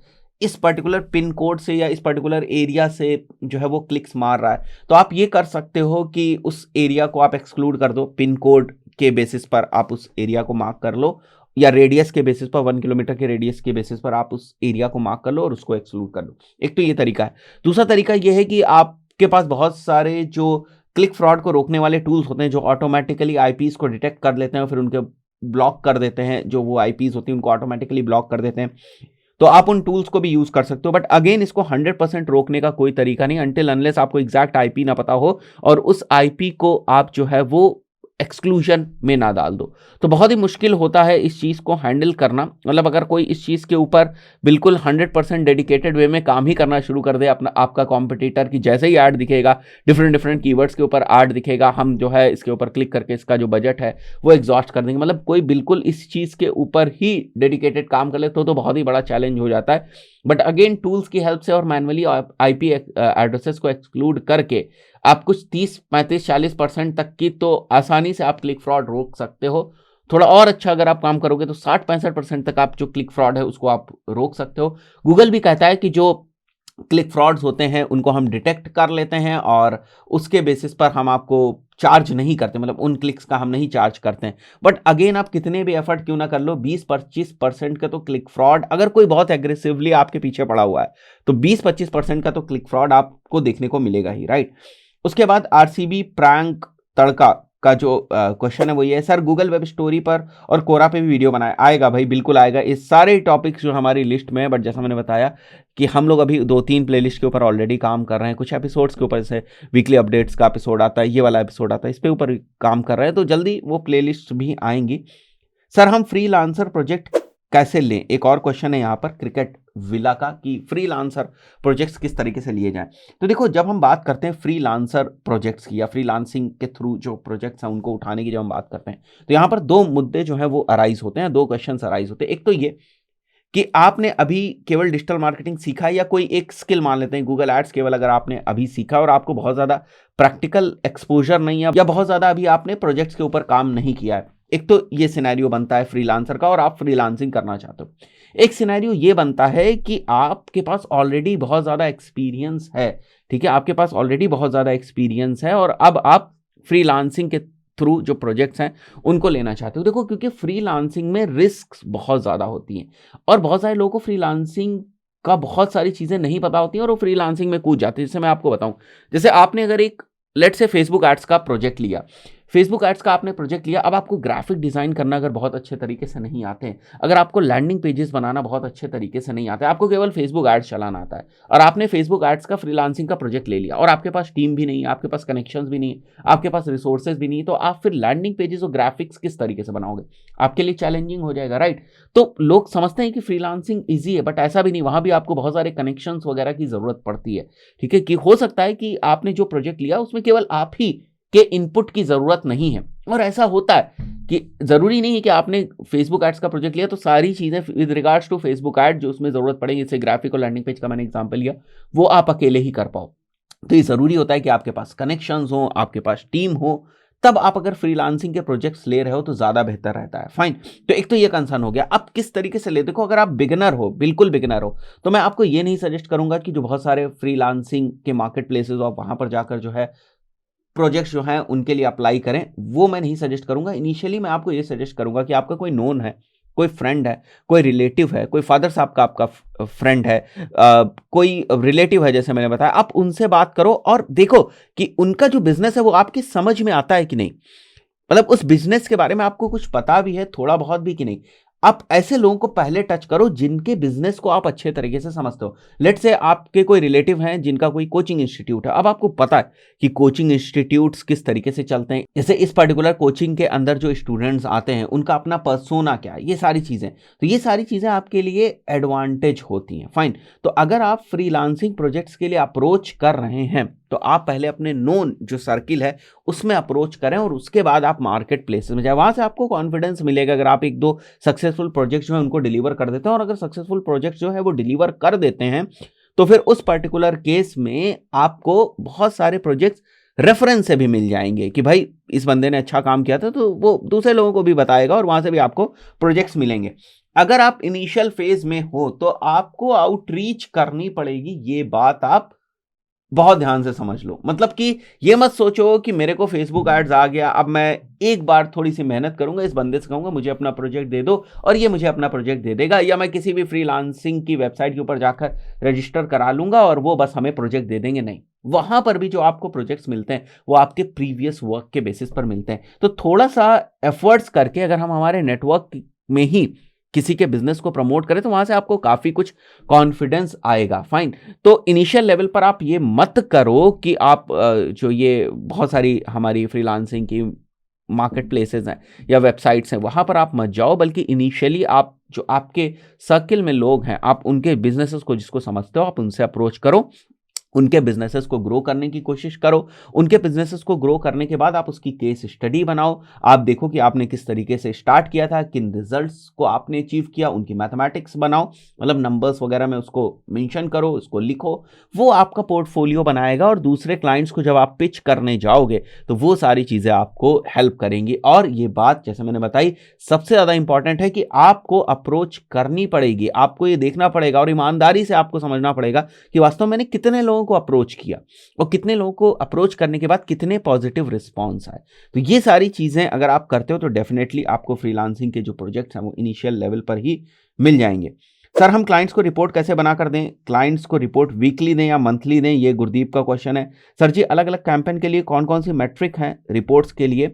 इस पर्टिकुलर पिन कोड से या इस पर्टिकुलर एरिया से जो है वो क्लिक्स मार रहा है, तो आप ये कर सकते हो कि उस एरिया को आप एक्सक्लूड कर दो, पिन कोड के बेसिस पर आप उस एरिया को मार्क कर लो या रेडियस के बेसिस पर 1 किलोमीटर के रेडियस के बेसिस पर आप उस एरिया को मार्क कर लो और उसको एक्सक्लूड कर लो। एक तो ये तरीका है। दूसरा तरीका ये है कि आपके पास बहुत सारे जो क्लिक फ्रॉड को रोकने वाले टूल्स होते हैं जो ऑटोमेटिकली आईपीज को डिटेक्ट कर लेते हैं और फिर उनके ब्लॉक कर देते हैं, जो वो आईपीज होती हैं उनको ऑटोमेटिकली ब्लॉक कर देते हैं। तो आप उन टूल्स को भी यूज कर सकते हो, बट अगेन इसको 100% रोकने का कोई तरीका नहीं अनटिल अनलेस आपको एग्जैक्ट आईपी ना पता हो और उस आईपी को आप जो है वो एक्सक्लूजन में ना डाल दो। तो बहुत ही मुश्किल होता है इस चीज़ को हैंडल करना। मतलब अगर कोई इस चीज़ के ऊपर बिल्कुल 100% डेडिकेटेड वे में काम ही करना शुरू कर दे, अपना आपका कॉम्पिटिटर की जैसे ही ऐड दिखेगा, डिफरेंट डिफरेंट कीवर्ड्स के ऊपर ऐड दिखेगा, हम जो है इसके ऊपर क्लिक करके इसका जो बजट है वो एग्जॉस्ट कर देंगे। मतलब कोई बिल्कुल इस चीज़ के ऊपर ही डेडिकेटेड काम कर ले तो बहुत ही बड़ा चैलेंज हो जाता है। बट अगेन टूल्स की हेल्प से और मैनुअली आईपी एड्रेसेस को एक्सक्लूड करके आप कुछ 30, 35, 40% तक की तो आसानी से आप क्लिक फ्रॉड रोक सकते हो। थोड़ा और अच्छा अगर आप काम करोगे तो 60-65% तक आप जो क्लिक फ्रॉड है उसको आप रोक सकते हो। गूगल भी कहता है कि जो क्लिक फ्रॉड्स होते हैं उनको हम डिटेक्ट कर लेते हैं और उसके बेसिस पर हम आपको चार्ज नहीं करते, मतलब उन क्लिक्स का हम नहीं चार्ज करते हैं। बट अगेन आप कितने भी एफर्ट क्यों ना कर लो, 20-25% का तो क्लिक फ्रॉड, अगर कोई बहुत एग्रेसिवली आपके पीछे पड़ा हुआ है तो 20-25% का तो क्लिक फ्रॉड आपको देखने को मिलेगा ही, राइट। उसके बाद आरसीबी प्रैंक तड़का का जो क्वेश्चन है वो ये है, सर गूगल वेब स्टोरी पर और कोरा पे भी वीडियो बनाए, आएगा भाई बिल्कुल आएगा। इस सारे टॉपिक्स जो हमारी लिस्ट में है, बट जैसा मैंने बताया कि हम लोग अभी 2-3 प्लेलिस्ट के ऊपर ऑलरेडी काम कर रहे हैं। कुछ एपिसोड्स के ऊपर जैसे वीकली अपडेट्स का एपिसोड आता है, ये वाला एपिसोड आता है, इस पे ऊपर काम कर रहे हैं, तो जल्दी वो प्लेलिस्ट भी आएंगी। सर हम फ्रीलांसर प्रोजेक्ट कैसे लें, एक और क्वेश्चन है यहाँ पर क्रिकेट विला का कि फ्रीलांसर प्रोजेक्ट्स किस तरीके से लिए जाएं। तो देखो जब हम बात करते हैं फ्रीलांसर प्रोजेक्ट्स की या फ्रीलांसिंग के थ्रू जो प्रोजेक्ट्स हैं उनको उठाने की जब हम बात करते हैं तो यहाँ पर दो मुद्दे जो है वो अराइज होते हैं, दो क्वेश्चन अराइज होते हैं। एक तो ये कि आपने अभी केवल डिजिटल मार्केटिंग सीखा है या कोई एक स्किल मान लेते हैं गूगल एड्स केवल अगर आपने अभी सीखा और आपको बहुत ज़्यादा प्रैक्टिकल एक्सपोजर नहीं है या बहुत ज़्यादा अभी आपने प्रोजेक्ट्स के ऊपर काम नहीं किया है। एक तो ये सिनेरियो बनता है फ्रीलांसर का और आप फ्रीलांसिंग करना चाहते हो। एक सिनेरियो ये बनता है कि आपके पास ऑलरेडी बहुत ज़्यादा एक्सपीरियंस है, ठीक है, आपके पास ऑलरेडी बहुत ज़्यादा एक्सपीरियंस है और अब आप फ्रीलांसिंग के थ्रू जो प्रोजेक्ट्स हैं उनको लेना चाहते हो। देखो क्योंकि फ्रीलांसिंग में रिस्क बहुत ज़्यादा होती हैं और बहुत सारे लोगों को फ्रीलांसिंग का बहुत सारी चीज़ें नहीं पता होती हैं और वो फ्रीलांसिंग में कूद जाते हैं। जैसे मैं आपको बताऊं, जैसे आपने अगर एक लेट्स से फेसबुक एड्स का प्रोजेक्ट लिया, फेसबुक एड्स का आपने प्रोजेक्ट लिया, अब आपको ग्राफिक डिज़ाइन करना अगर बहुत अच्छे तरीके से नहीं आते हैं, अगर आपको लैंडिंग पेजेस बनाना बहुत अच्छे तरीके से नहीं आता है, आपको केवल फेसबुक एड्स चलाना आता है और आपने फेसबुक एड्स का फ्रीलांसिंग का प्रोजेक्ट ले लिया और आपके पास टीम भी नहीं है, आपके पास कनेक्शंस भी नहीं है, आपके पास रिसोर्सेज भी नहीं है, तो आप फिर लैंडिंग पेजेस और ग्राफिक्स किस तरीके से बनाओगे, आपके लिए चैलेंजिंग हो जाएगा, राइट। तो लोग समझते हैं कि फ्रीलांसिंग ईजी है, बट ऐसा भी नहीं, वहाँ भी आपको बहुत सारे कनेक्शंस वगैरह की ज़रूरत पड़ती है, ठीक है। कि हो सकता है कि आपने जो प्रोजेक्ट लिया उसमें केवल आप ही के इनपुट की ज़रूरत नहीं है और ऐसा होता है कि ज़रूरी नहीं है कि आपने फेसबुक एड्स का प्रोजेक्ट लिया तो सारी चीज़ें with regards to Facebook ad जो उसमें ज़रूरत पड़ेगी, जैसे ग्राफिक और लैंडिंग पेज का मैंने एग्जांपल लिया, वो आप अकेले ही कर पाओ। तो ये ज़रूरी होता है कि आपके पास कनेक्शंस हो, आपके पास टीम हो, तब आप अगर फ्रीलांसिंग के प्रोजेक्ट्स ले रहे हो तो ज़्यादा बेहतर रहता है। फाइन, तो एक तो ये कंसर्न हो गया। अब किस तरीके से ले, देखो अगर आप बिगिनर हो, बिल्कुल बिगिनर हो, तो मैं आपको ये नहीं सजेस्ट करूंगा कि जो बहुत सारे फ्रीलांसिंग के मार्केट प्लेसेस और वहाँ पर जाकर जो है प्रोजेक्ट्स जो हैं उनके लिए अप्लाई करें, वो मैं नहीं सजेस्ट करूंगा। इनिशियली मैं आपको ये सजेस्ट करूंगा कि आपका कोई नोन है, कोई फ्रेंड है, कोई रिलेटिव है, कोई फादर साहब का आपका फ्रेंड है, कोई रिलेटिव है जैसे मैंने बताया, आप उनसे बात करो और देखो कि उनका जो बिजनेस है वो आपकी समझ में आता है कि नहीं, मतलब उस बिजनेस के बारे में आपको कुछ पता भी है थोड़ा बहुत भी कि नहीं। आप ऐसे लोगों को पहले टच करो जिनके बिजनेस को आप अच्छे तरीके से समझते हो। लेट से आपके कोई रिलेटिव हैं जिनका कोई कोचिंग इंस्टीट्यूट है, अब आपको पता है कि कोचिंग इंस्टीट्यूट्स किस तरीके से चलते हैं, जैसे इस पर्टिकुलर कोचिंग के अंदर जो स्टूडेंट्स आते हैं उनका अपना पर्सोना क्या है, ये सारी चीज़ें, तो ये सारी चीज़ें आपके लिए एडवांटेज होती हैं। फाइन, तो अगर आप फ्रीलांसिंग प्रोजेक्ट्स के लिए अप्रोच कर रहे हैं तो आप पहले अपने नोन जो सर्किल है उसमें अप्रोच करें और उसके बाद आप मार्केट प्लेसेस में जाए, वहां से आपको कॉन्फिडेंस मिलेगा। अगर आप 1-2 सक्सेसफुल प्रोजेक्ट जो है उनको डिलीवर कर देते हैं और अगर सक्सेसफुल प्रोजेक्ट जो है वो डिलीवर कर देते हैं तो फिर उस पर्टिकुलर केस में आपको बहुत सारे प्रोजेक्ट्स रेफरेंस से भी मिल जाएंगे कि भाई इस बंदे ने अच्छा काम किया था, तो वो दूसरे लोगों को भी बताएगा और वहां से भी आपको प्रोजेक्ट्स मिलेंगे। अगर आप इनिशियल फेज में हो तो आपको आउटरीच करनी पड़ेगी, ये बात आप बहुत ध्यान से समझ लो। मतलब कि ये मत सोचो कि मेरे को फेसबुक एड्स आ गया, अब मैं एक बार थोड़ी सी मेहनत करूंगा, इस बंदे से कहूंगा मुझे अपना प्रोजेक्ट दे दो और ये मुझे अपना प्रोजेक्ट दे देगा, या मैं किसी भी फ्रीलांसिंग की वेबसाइट के ऊपर जाकर रजिस्टर करा लूंगा और वो बस हमें प्रोजेक्ट दे देंगे। नहीं, वहां पर भी जो आपको प्रोजेक्ट्स मिलते हैं वो आपके प्रीवियस वर्क के बेसिस पर मिलते हैं। तो थोड़ा सा एफर्ट्स करके अगर हम हमारे नेटवर्क में ही किसी के बिजनेस को प्रमोट करें तो वहां से आपको काफी कुछ कॉन्फिडेंस आएगा। फाइन। तो इनिशियल लेवल पर आप ये मत करो कि आप जो ये बहुत सारी हमारी फ्रीलांसिंग की मार्केट प्लेसेस हैं या वेबसाइट्स हैं वहां पर आप मत जाओ, बल्कि इनिशियली आप जो आपके सर्किल में लोग हैं आप उनके बिजनेसेस को जिसको समझते हो आप उनसे अप्रोच करो, उनके बिजनेसेस को ग्रो करने की कोशिश करो। उनके बिजनेसेस को ग्रो करने के बाद आप उसकी केस स्टडी बनाओ, आप देखो कि आपने किस तरीके से स्टार्ट किया था, किन रिजल्ट्स को आपने अचीव किया, उनकी मैथमेटिक्स बनाओ, मतलब नंबर्स वगैरह में उसको मेंशन करो, उसको लिखो। वो आपका पोर्टफोलियो बनाएगा और दूसरे क्लाइंट्स को जब आप पिच करने जाओगे तो वो सारी चीज़ें आपको हेल्प करेंगी। और ये बात जैसे मैंने बताई सबसे ज़्यादा इंपॉर्टेंट है कि आपको अप्रोच करनी पड़ेगी, आपको ये देखना पड़ेगा और ईमानदारी से आपको समझना पड़ेगा कि वास्तव में मैंने कितने लोगों को अप्रोच किया और कितने लोगों को अप्रोच करने के बाद कितने पॉजिटिव रिस्पॉन्स आए। तो ये सारी चीजें अगर आप करते हो तो डेफिनेटली आपको फ्रीलांसिंग के जो प्रोजेक्ट्स हैं वो इनिशियल लेवल पर ही मिल जाएंगे। सर हम क्लाइंट्स को रिपोर्ट कैसे बनाकर दें? क्लाइंट्स को रिपोर्ट वीकली दें या मंथली दें, ये गुरदीप का क्वेश्चन है। सर जी अलग अलग कैंपेन के लिए कौन कौन सी मैट्रिक हैं रिपोर्ट्स के लिए,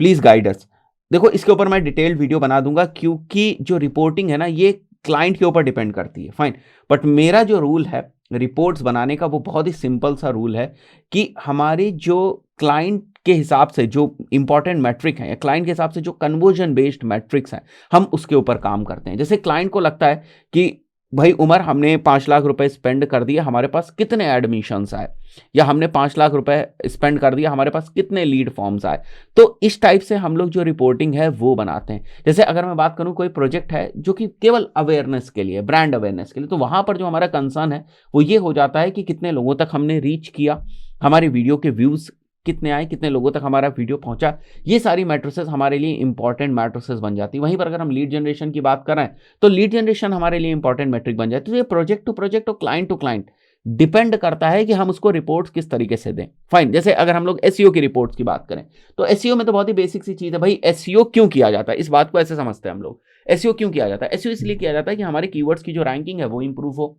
प्लीज गाइड अस। देखो इसके ऊपर मैं डिटेल्ड वीडियो बना दूंगा क्योंकि जो रिपोर्टिंग है ना ये क्लाइंट के ऊपर डिपेंड करती है। फाइन। बट मेरा जो रूल है रिपोर्ट्स बनाने का वो बहुत ही सिंपल सा रूल है कि हमारे जो क्लाइंट के हिसाब से जो इंपॉर्टेंट मैट्रिक है या क्लाइंट के हिसाब से जो कन्वर्जन बेस्ड मैट्रिक्स हैं हम उसके ऊपर काम करते हैं। जैसे क्लाइंट को लगता है कि भाई उमर हमने 5 लाख रुपए स्पेंड कर दिया, हमारे पास कितने एडमिशंस आए, या हमने 5 लाख रुपए स्पेंड कर दिया, हमारे पास कितने लीड फॉर्म्स आए। तो इस टाइप से हम लोग जो रिपोर्टिंग है वो बनाते हैं। जैसे अगर मैं बात करूं कोई प्रोजेक्ट है जो कि केवल अवेयरनेस के लिए, ब्रांड अवेयरनेस के लिए, तो वहां पर जो हमारा कंसर्न है वो ये हो जाता है कि कितने लोगों तक हमने रीच किया, हमारी वीडियो के व्यूज कितने आए, कितने लोगों तक हमारा वीडियो पहुंचा। ये सारी मैट्रिसेस हमारे लिए इंपॉर्टेंट मैट्रिसेस बन जाती है। वहीं पर अगर हम लीड जनरेशन की बात करें तो लीड जनरेशन हमारे लिए इंपॉर्टेंट मैट्रिक बन जाती है। तो ये प्रोजेक्ट टू प्रोजेक्ट और क्लाइंट टू क्लाइंट डिपेंड करता है कि हम उसको रिपोर्ट्स किस तरीके से दें। फाइन। जैसे अगर हम लोग एसईओ की रिपोर्ट्स की बात करें तो एसईओ में तो बहुत ही बेसिक सी चीज है भाई, एसईओ क्यों किया जाता है, इस बात को ऐसे समझते हैं हम लोग। एसईओ क्यों किया जाता है? एसईओ इसलिए किया जाता है कि हमारे कीवर्ड्स की जो रैंकिंग है वो इंप्रूव हो।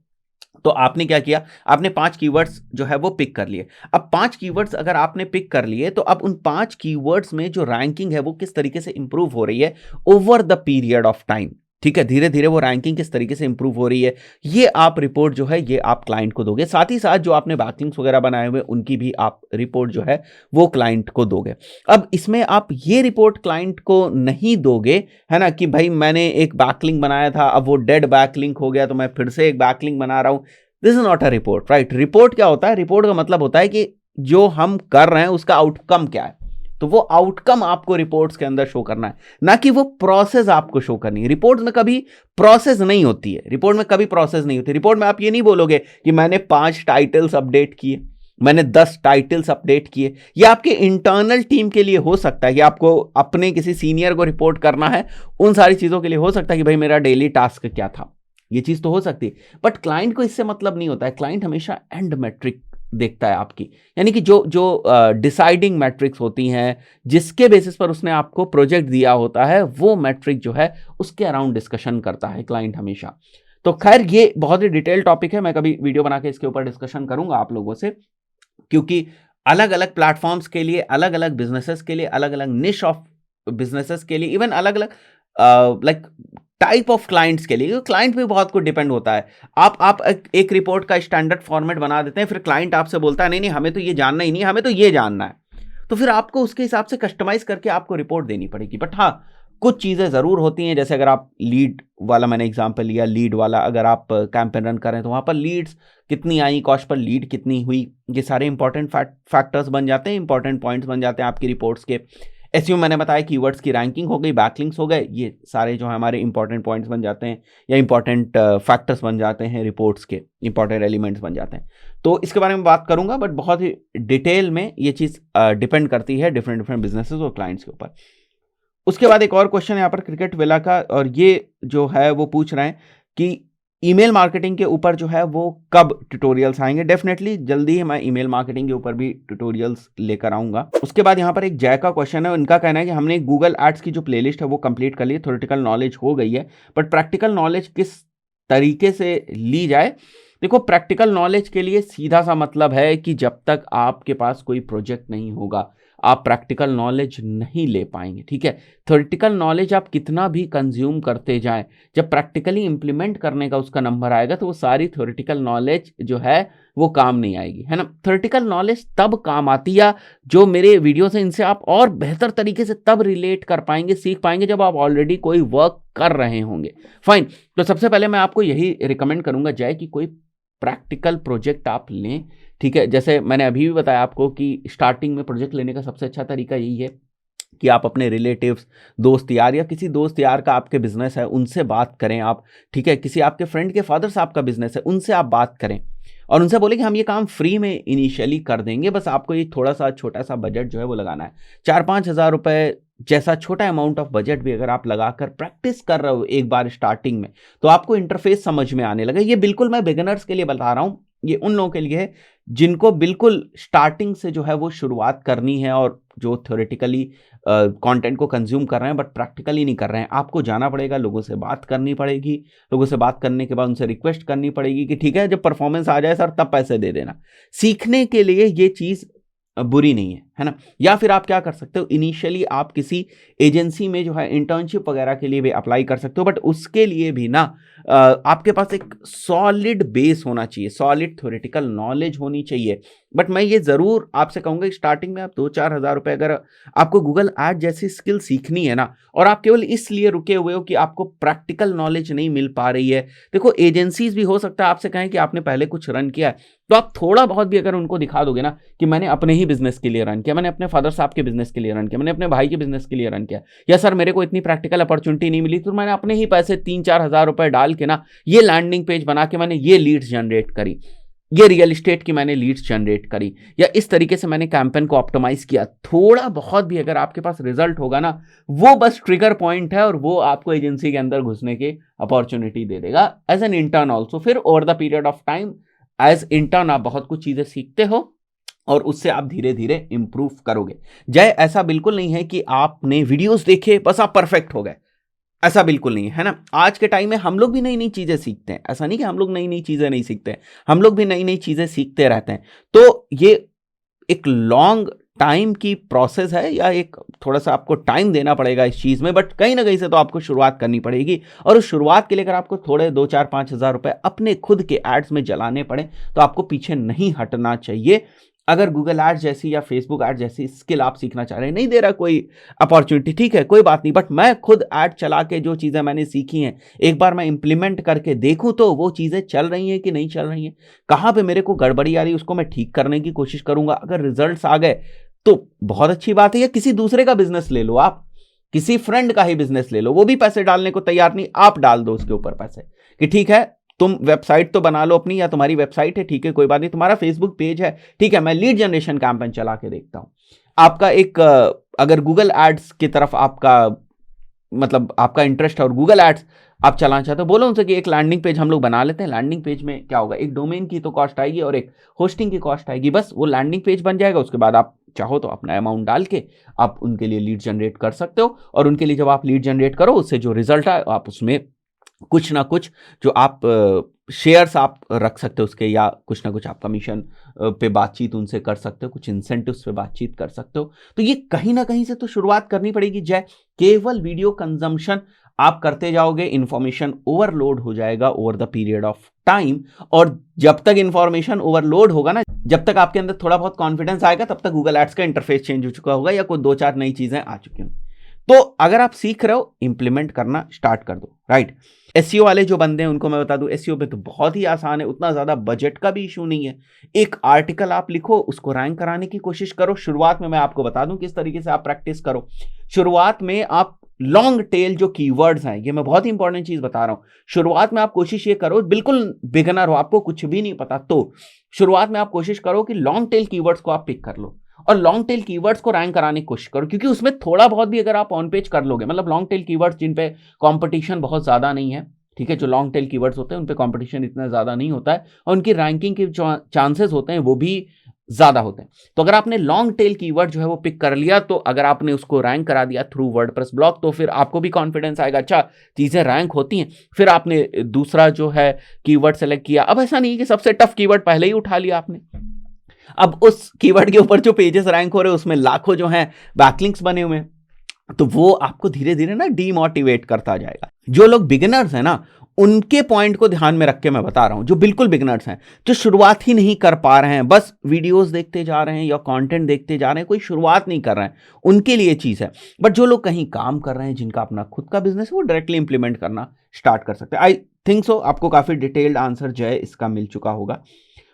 तो आपने क्या किया, आपने 5 कीवर्ड्स जो है वो पिक कर लिए। अब 5 कीवर्ड्स अगर आपने पिक कर लिए तो अब उन 5 कीवर्ड्स में जो रैंकिंग है वो किस तरीके से इंप्रूव हो रही है over the period of time. ठीक है, धीरे धीरे वो रैंकिंग किस तरीके से इंप्रूव हो रही है, ये आप रिपोर्ट जो है ये आप क्लाइंट को दोगे। साथ ही साथ जो आपने बैकलिंक्स वगैरह बनाए हुए उनकी भी आप रिपोर्ट जो है वो क्लाइंट को दोगे। अब इसमें आप ये रिपोर्ट क्लाइंट को नहीं दोगे है ना कि भाई मैंने एक बैकलिंक बनाया था अब वो डेड बैकलिंक हो गया तो मैं फिर से एक बैकलिंक बना रहा हूं। This is not a report, right. Report क्या होता है? रिपोर्ट का मतलब होता है कि जो हम कर रहे हैं उसका आउटकम क्या है, तो वो आउटकम आपको रिपोर्ट्स के अंदर शो करना है, ना कि वो प्रोसेस आपको शो करनी है। रिपोर्ट में कभी प्रोसेस नहीं होती है, रिपोर्ट में कभी प्रोसेस नहीं होती। रिपोर्ट में आप ये नहीं बोलोगे कि मैंने 5 टाइटल्स अपडेट किए, मैंने 10 टाइटल्स अपडेट किए। ये आपके इंटरनल टीम के लिए हो सकता है कि आपको अपने किसी सीनियर को रिपोर्ट करना है, उन सारी चीजों के लिए हो सकता है कि भाई मेरा डेली टास्क क्या था, ये चीज तो हो सकती है। बट क्लाइंट को इससे मतलब नहीं होता है। क्लाइंट हमेशा एंड मैट्रिक देखता है आपकी, यानी कि जो जो डिसाइडिंग मैट्रिक्स होती हैं जिसके बेसिस पर उसने आपको प्रोजेक्ट दिया होता है, वो मैट्रिक जो है उसके अराउंड डिस्कशन करता है क्लाइंट हमेशा। तो खैर ये बहुत ही डिटेल टॉपिक है, मैं कभी वीडियो बना के इसके ऊपर डिस्कशन करूंगा आप लोगों से, क्योंकि अलग अलग प्लेटफॉर्म्स के लिए, अलग अलग बिजनेसेस के लिए, अलग अलग निश ऑफ बिजनेसेस के लिए, इवन अलग अलग लाइक टाइप ऑफ क्लाइंट्स के लिए, क्लाइंट पे बहुत कुछ डिपेंड होता है। आप एक रिपोर्ट का स्टैंडर्ड फॉर्मेट बना देते हैं, फिर क्लाइंट आपसे बोलता है नहीं नहीं हमें तो ये जानना ही नहीं, हमें तो ये जानना है, तो फिर आपको उसके हिसाब से कस्टमाइज करके आपको रिपोर्ट देनी पड़ेगी। बट हाँ कुछ चीज़ें ज़रूर होती हैं, जैसे अगर आप लीड वाला मैंने एग्जांपल लिया, लीड वाला अगर आप कैंपेन रन करें तो वहाँ पर लीड्स कितनी आई, कॉस्ट पर लीड कितनी हुई, ये सारे इंपॉर्टेंट फैक्टर्स बन जाते हैं, इंपॉर्टेंट पॉइंट्स बन जाते हैं आपकी रिपोर्ट्स के। एसईओ मैंने बताया कीवर्ड्स की रैंकिंग हो गई, बैकलिंक्स हो गए, ये सारे जो है हमारे इंपॉर्टेंट पॉइंट्स बन जाते हैं या इंपॉर्टेंट फैक्टर्स बन जाते हैं, रिपोर्ट्स के इंपॉर्टेंट एलिमेंट्स बन जाते हैं। तो इसके बारे में बात करूंगा, बट बहुत ही डिटेल में ये चीज़ डिपेंड करती है डिफरेंट डिफरेंट बिजनेसेस और क्लाइंट्स के ऊपर। उसके बाद एक और क्वेश्चन है यहाँ पर क्रिकेट विला का, और ये जो है वो पूछ रहे हैं कि ईमेल मार्केटिंग के ऊपर जो है वो कब ट्यूटोरियल्स आएंगे, डेफिनेटली जल्दी ही मैं ईमेल मार्केटिंग के ऊपर भी ट्यूटोरियल्स लेकर आऊंगा। उसके बाद यहाँ पर एक जय का क्वेश्चन है, उनका कहना है कि हमने गूगल एड्स की जो प्लेलिस्ट है वो कंप्लीट कर ली, थ्योरेटिकल नॉलेज हो गई है, बट प्रैक्टिकल नॉलेज किस तरीके से ली जाए। देखो, प्रैक्टिकल नॉलेज के लिए सीधा सा मतलब है कि जब तक आपके पास कोई प्रोजेक्ट नहीं होगा आप प्रैक्टिकल नॉलेज नहीं ले पाएंगे, ठीक है। थ्योरेटिकल नॉलेज आप कितना भी कंज्यूम करते जाएं, जब प्रैक्टिकली इंप्लीमेंट करने का उसका नंबर आएगा तो वो सारी थ्योरेटिकल नॉलेज जो है वो काम नहीं आएगी, है ना। थ्योरेटिकल नॉलेज तब काम आती है, जो मेरे वीडियोस हैं इनसे आप और बेहतर तरीके से तब रिलेट कर पाएंगे, सीख पाएंगे, जब आप ऑलरेडी कोई वर्क कर रहे होंगे। फाइन, तो सबसे पहले मैं आपको यही रिकमेंड करूंगा जय कि कोई प्रैक्टिकल प्रोजेक्ट आप लें, ठीक है। जैसे मैंने अभी भी बताया आपको कि स्टार्टिंग में प्रोजेक्ट लेने का सबसे अच्छा तरीका यही है कि आप अपने रिलेटिव्स, दोस्त यार, या किसी दोस्त यार का आपके बिजनेस है उनसे बात करें आप, ठीक है। किसी आपके फ्रेंड के फादर साहब का बिजनेस है उनसे आप बात करें और उनसे बोले कि हम ये काम फ्री में इनिशियली कर देंगे, बस आपको ये थोड़ा सा छोटा सा बजट जो है वो लगाना है, 4-5 हज़ार रुपए जैसा छोटा अमाउंट ऑफ बजट भी अगर आप लगाकर प्रैक्टिस कर रहे हो एक बार स्टार्टिंग में, तो आपको इंटरफेस समझ में आने लगे। ये बिल्कुल मैं बिगिनर्स के लिए बता रहा हूं, ये उन लोगों के लिए है जिनको बिल्कुल स्टार्टिंग से जो है वो शुरुआत करनी है और जो थ्योरेटिकली कंटेंट को कंज्यूम कर रहे हैं बट प्रैक्टिकली नहीं कर रहे हैं। आपको जाना पड़ेगा, लोगों से बात करनी पड़ेगी, लोगों से बात करने के बाद उनसे रिक्वेस्ट करनी पड़ेगी कि ठीक है जब परफॉर्मेंस आ जाए सर तब पैसे दे देना। सीखने के लिए ये चीज़ बुरी नहीं है ना। या फिर आप क्या कर सकते हो, इनिशियली आप किसी एजेंसी में जो है इंटर्नशिप वगैरह के लिए भी अप्लाई कर सकते हो, बट उसके लिए भी ना आपके पास एक सॉलिड बेस होना चाहिए, सॉलिड थ्योरेटिकल नॉलेज होनी चाहिए। बट मैं ये जरूर आपसे कहूंगा कि स्टार्टिंग में आप 2-4 हज़ार रुपए, अगर आपको गूगल एड जैसी स्किल सीखनी है ना, और आप केवल इसलिए रुके हुए हो कि आपको प्रैक्टिकल नॉलेज नहीं मिल पा रही है। देखो, एजेंसीज भी हो सकता है आपसे कहें कि आपने पहले कुछ रन किया है, तो आप थोड़ा बहुत भी अगर उनको दिखा दोगे ना कि मैंने अपने ही बिजनेस के लिए रन किया, मैंने अपने फादर साहब के बिजनेस के लिए रन किया, मैंने अपने भाई के बिजनेस के लिए रन किया, या सर मेरे को इतनी प्रैक्टिकल अपॉर्चुनिटी नहीं मिली तो मैंने अपने ही पैसे 3-4 हज़ार रुपए डाल के ना ये लैंडिंग पेज बना के मैंने ये लीड्स जनरेट करी, ये रियल एस्टेट की मैंने लीड्स जनरेट करी, या इस तरीके से मैंने कैंपेन को ऑप्टिमाइज किया। थोड़ा बहुत भी अगर आपके पास रिजल्ट होगा ना, वो बस ट्रिगर पॉइंट है और वो आपको एजेंसी के अंदर घुसने की अपॉर्चुनिटी दे देगा एज एन इंटर्न ऑल्सो। फिर over the period of time as intern आप बहुत कुछ चीजें सीखते हो और उससे आप धीरे धीरे इंप्रूव करोगे। जय, ऐसा बिल्कुल नहीं है कि आपने वीडियोस देखे बस आप परफेक्ट हो गए, ऐसा बिल्कुल नहीं है ना। आज के टाइम में हम लोग भी नई नई चीजें सीखते हैं, ऐसा नहीं कि हम लोग नई नई चीजें नहीं सीखते हैं, हम लोग भी नई नई चीजें सीखते रहते हैं। तो ये एक लॉन्ग टाइम की प्रोसेस है, या एक थोड़ा सा आपको टाइम देना पड़ेगा इस चीज में, बट कहीं ना कहीं से तो आपको शुरुआत करनी पड़ेगी। और उस शुरुआत के लिए अगर आपको थोड़े 2-4-5 हज़ार रुपए अपने खुद के एड्स में जलाने पड़े तो आपको पीछे नहीं हटना चाहिए। अगर गूगल एड्स जैसी या फेसबुक एड जैसी स्किल आप सीखना चाह रहे हैं, नहीं दे रहा कोई अपॉर्चुनिटी, ठीक है कोई बात नहीं, बट मैं खुद एड चला के जो चीज़ें मैंने सीखी हैं एक बार मैं इंप्लीमेंट करके देखूं तो वो चीज़ें चल रही हैं कि नहीं चल रही हैं, कहाँ पे मेरे को गड़बड़ी आ रही है उसको मैं ठीक करने की कोशिश करूंगा। अगर रिजल्ट्स आ गए तो बहुत अच्छी बात है। या किसी दूसरे का बिजनेस ले लो, आप किसी फ्रेंड का ही बिजनेस ले लो, वो भी पैसे डालने को तैयार नहीं, आप डाल दो उसके ऊपर पैसे कि ठीक है तुम वेबसाइट तो बना लो अपनी, या तुम्हारी वेबसाइट है ठीक है कोई बात नहीं, तुम्हारा फेसबुक पेज है ठीक है, मैं लीड जनरेशन कैंपेन चला के देखता हूं। आपका एक अगर गूगल एड्स की तरफ आपका मतलब आपका इंटरेस्ट है और गूगल एड्स आप चलाना चाहते हो, बोलो उनसे कि एक लैंडिंग पेज हम लोग बना लेते हैं। लैंडिंग पेज में क्या होगा, एक डोमेन की तो कॉस्ट आएगी और एक होस्टिंग की कॉस्ट आएगी, बस वो लैंडिंग पेज बन जाएगा। उसके बाद आप चाहो तो अपना अमाउंट डाल के आप उनके लिए लीड जनरेट कर सकते हो, और उनके लिए जब आप लीड जनरेट करो उससे जो रिजल्ट आए आप उसमें कुछ ना कुछ जो आप शेयर्स आप रख सकते हो उसके, या कुछ ना कुछ आप कमीशन पे बातचीत उनसे कर सकते हो, कुछ इंसेंटिव्स पे बातचीत कर सकते हो। तो ये कहीं ना कहीं से तो शुरुआत करनी पड़ेगी। जय, केवल वीडियो कंजम्पशन आप करते जाओगे, इंफॉर्मेशन ओवरलोड हो जाएगा over the period of time, और जब तक इंफॉर्मेशन ओवरलोड होगा ना, जब तक आपके अंदर थोड़ा बहुत कॉन्फिडेंस आएगा तब तक गूगल एड्स का इंटरफेस चेंज हो चुका होगा या कोई 2-4 नई चीजें आ चुकी होंगी। तो अगर आप सीख रहे हो इंप्लीमेंट करना स्टार्ट कर दो, राइट। एसईओ वाले जो बंदे हैं उनको मैं बता दूं, एसईओ पे तो बहुत ही आसान है, उतना ज्यादा बजट का भी इशू नहीं है। एक आर्टिकल आप लिखो, उसको रैंक कराने की कोशिश करो। शुरुआत में मैं आपको बता दूं किस तरीके से आप प्रैक्टिस करो। शुरुआत में आप लॉन्ग टेल जो कीवर्ड्स हैं, ये मैं बहुत ही इंपॉर्टेंट चीज बता रहा हूं, शुरुआत में आप कोशिश ये करो, बिल्कुल बिगिनर हो आपको कुछ भी नहीं पता तो शुरुआत में आप कोशिश करो कि लॉन्ग टेल कीवर्ड्स को आप पिक कर लो और लॉन्ग टेल कीवर्ड्स को रैंक कराने की कोशिश करो, क्योंकि उसमें थोड़ा बहुत भी अगर आप ऑन पेज कर लोगे, मतलब लॉन्ग टेल कीवर्ड्स जिन पे कंपटीशन बहुत ज्यादा नहीं है, ठीक है, जो लॉन्ग टेल कीवर्ड्स होते हैं उन पे कंपटीशन इतना ज़्यादा नहीं होता है और उनकी रैंकिंग के चांसेस होते हैं वो भी ज़्यादा होते हैं। तो अगर आपने लॉन्ग टेल कीवर्ड जो है वो पिक कर लिया, तो अगर आपने उसको रैंक करा दिया थ्रू वर्डप्रेस ब्लॉग, तो फिर आपको भी कॉन्फिडेंस आएगा, अच्छा चीज़ें रैंक होती हैं। फिर आपने दूसरा जो है कीवर्ड सेलेक्ट किया। अब ऐसा नहीं है कि सबसे टफ कीवर्ड पहले ही उठा लिया आपने, अब उस कीवर्ड के ऊपर जो पेजेस रैंक हो रहे हैं उसमें लाखों जो हैं बैकलिंक्स बने हुए हैं, तो वो आपको धीरे धीरे ना डीमोटिवेट करता जाएगा। जो लोग बिगिनर्स हैं ना, उनके पॉइंट को ध्यान में रख के मैं बता रहा हूं, जो बिल्कुल बिगिनर्स हैं, जो शुरुआत ही नहीं कर पा रहे हैं, बस वीडियोस देखते जा रहे हैं या कंटेंट देखते जा रहे हैं, कोई शुरुआत नहीं कर रहे हैं, उनके लिए चीज है। बट जो लोग कहीं काम कर रहे हैं, जिनका अपना खुद का बिजनेस है, वो डायरेक्टली इंप्लीमेंट करना स्टार्ट कर सकते हैं। आई थिंक सो आपको काफी डिटेल्ड आंसर जो है इसका मिल चुका होगा।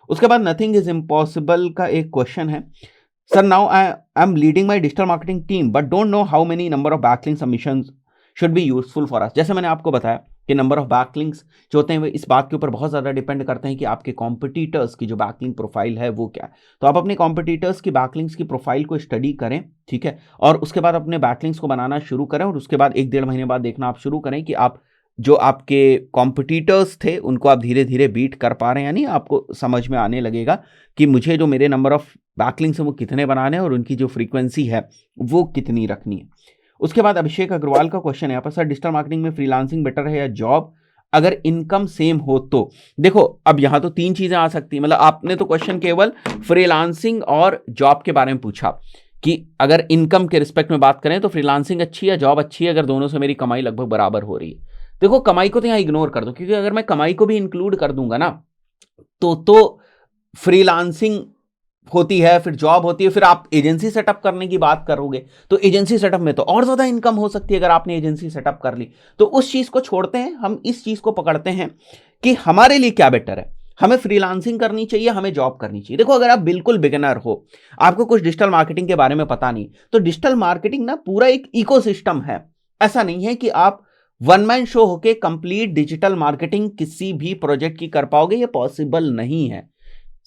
उसके बाद नथिंग इज इम्पॉसिबल का एक क्वेश्चन है, sir now I am leading my digital marketing team but don't know how many number of backlink submissions should be useful for us. जैसे मैंने आपको बताया कि नंबर ऑफ बैकलिंक्स जो होते हैं वो इस बात के ऊपर बहुत ज़्यादा डिपेंड करते हैं कि आपके कॉम्पिटिटर्स की जो बैकलिंक प्रोफाइल है वो क्या है। तो आप अपने कॉम्पिटिटर्स की बैकलिंक्स की प्रोफाइल को स्टडी करें, ठीक है, और उसके बाद अपने बैकलिंक्स को बनाना शुरू करें, और उसके बाद 1-1.5 महीने बाद देखना आप शुरू करें कि आप जो आपके कॉम्पिटिटर्स थे उनको आप धीरे धीरे बीट कर पा रहे हैं। यानी आपको समझ में आने लगेगा कि मुझे जो मेरे नंबर ऑफ बैकलिंक्स हैं वो कितने बनाने हैं और उनकी जो फ्रीक्वेंसी है वो कितनी रखनी है। उसके बाद अभिषेक अग्रवाल का क्वेश्चन है यहाँ पर, सर डिजिटल मार्केटिंग में फ्रीलांसिंग बेटर है या जॉब, अगर इनकम सेम हो तो? देखो अब यहाँ तो 3 चीजें आ सकती हैं, मतलब आपने तो क्वेश्चन केवल फ्रीलांसिंग और जॉब के बारे में पूछा कि अगर इनकम के रिस्पेक्ट में बात करें तो फ्रीलांसिंग अच्छी है, जॉब अच्छी है, अगर दोनों से मेरी कमाई लगभग बराबर हो रही है। देखो कमाई को तो यहाँ इग्नोर कर दो, क्योंकि अगर मैं कमाई को भी इंक्लूड कर दूंगा ना तो फ्रीलांसिंग होती है, फिर जॉब होती है, फिर आप एजेंसी सेटअप करने की बात करोगे तो एजेंसी सेटअप में तो और ज्यादा इनकम हो सकती है अगर आपने एजेंसी सेटअप कर ली। तो उस चीज को छोड़ते हैं, हम इस चीज को पकड़ते हैं कि हमारे लिए क्या बेटर है, हमें फ्रीलांसिंग करनी चाहिए, हमें जॉब करनी चाहिए। देखो अगर आप बिल्कुल बिगिनर हो, आपको कुछ डिजिटल मार्केटिंग के बारे में पता नहीं, तो डिजिटल मार्केटिंग ना पूरा एक इकोसिस्टम है। ऐसा नहीं है कि आप वन मैन शो होके कंप्लीट डिजिटल मार्केटिंग किसी भी प्रोजेक्ट की कर पाओगे, ये पॉसिबल नहीं है।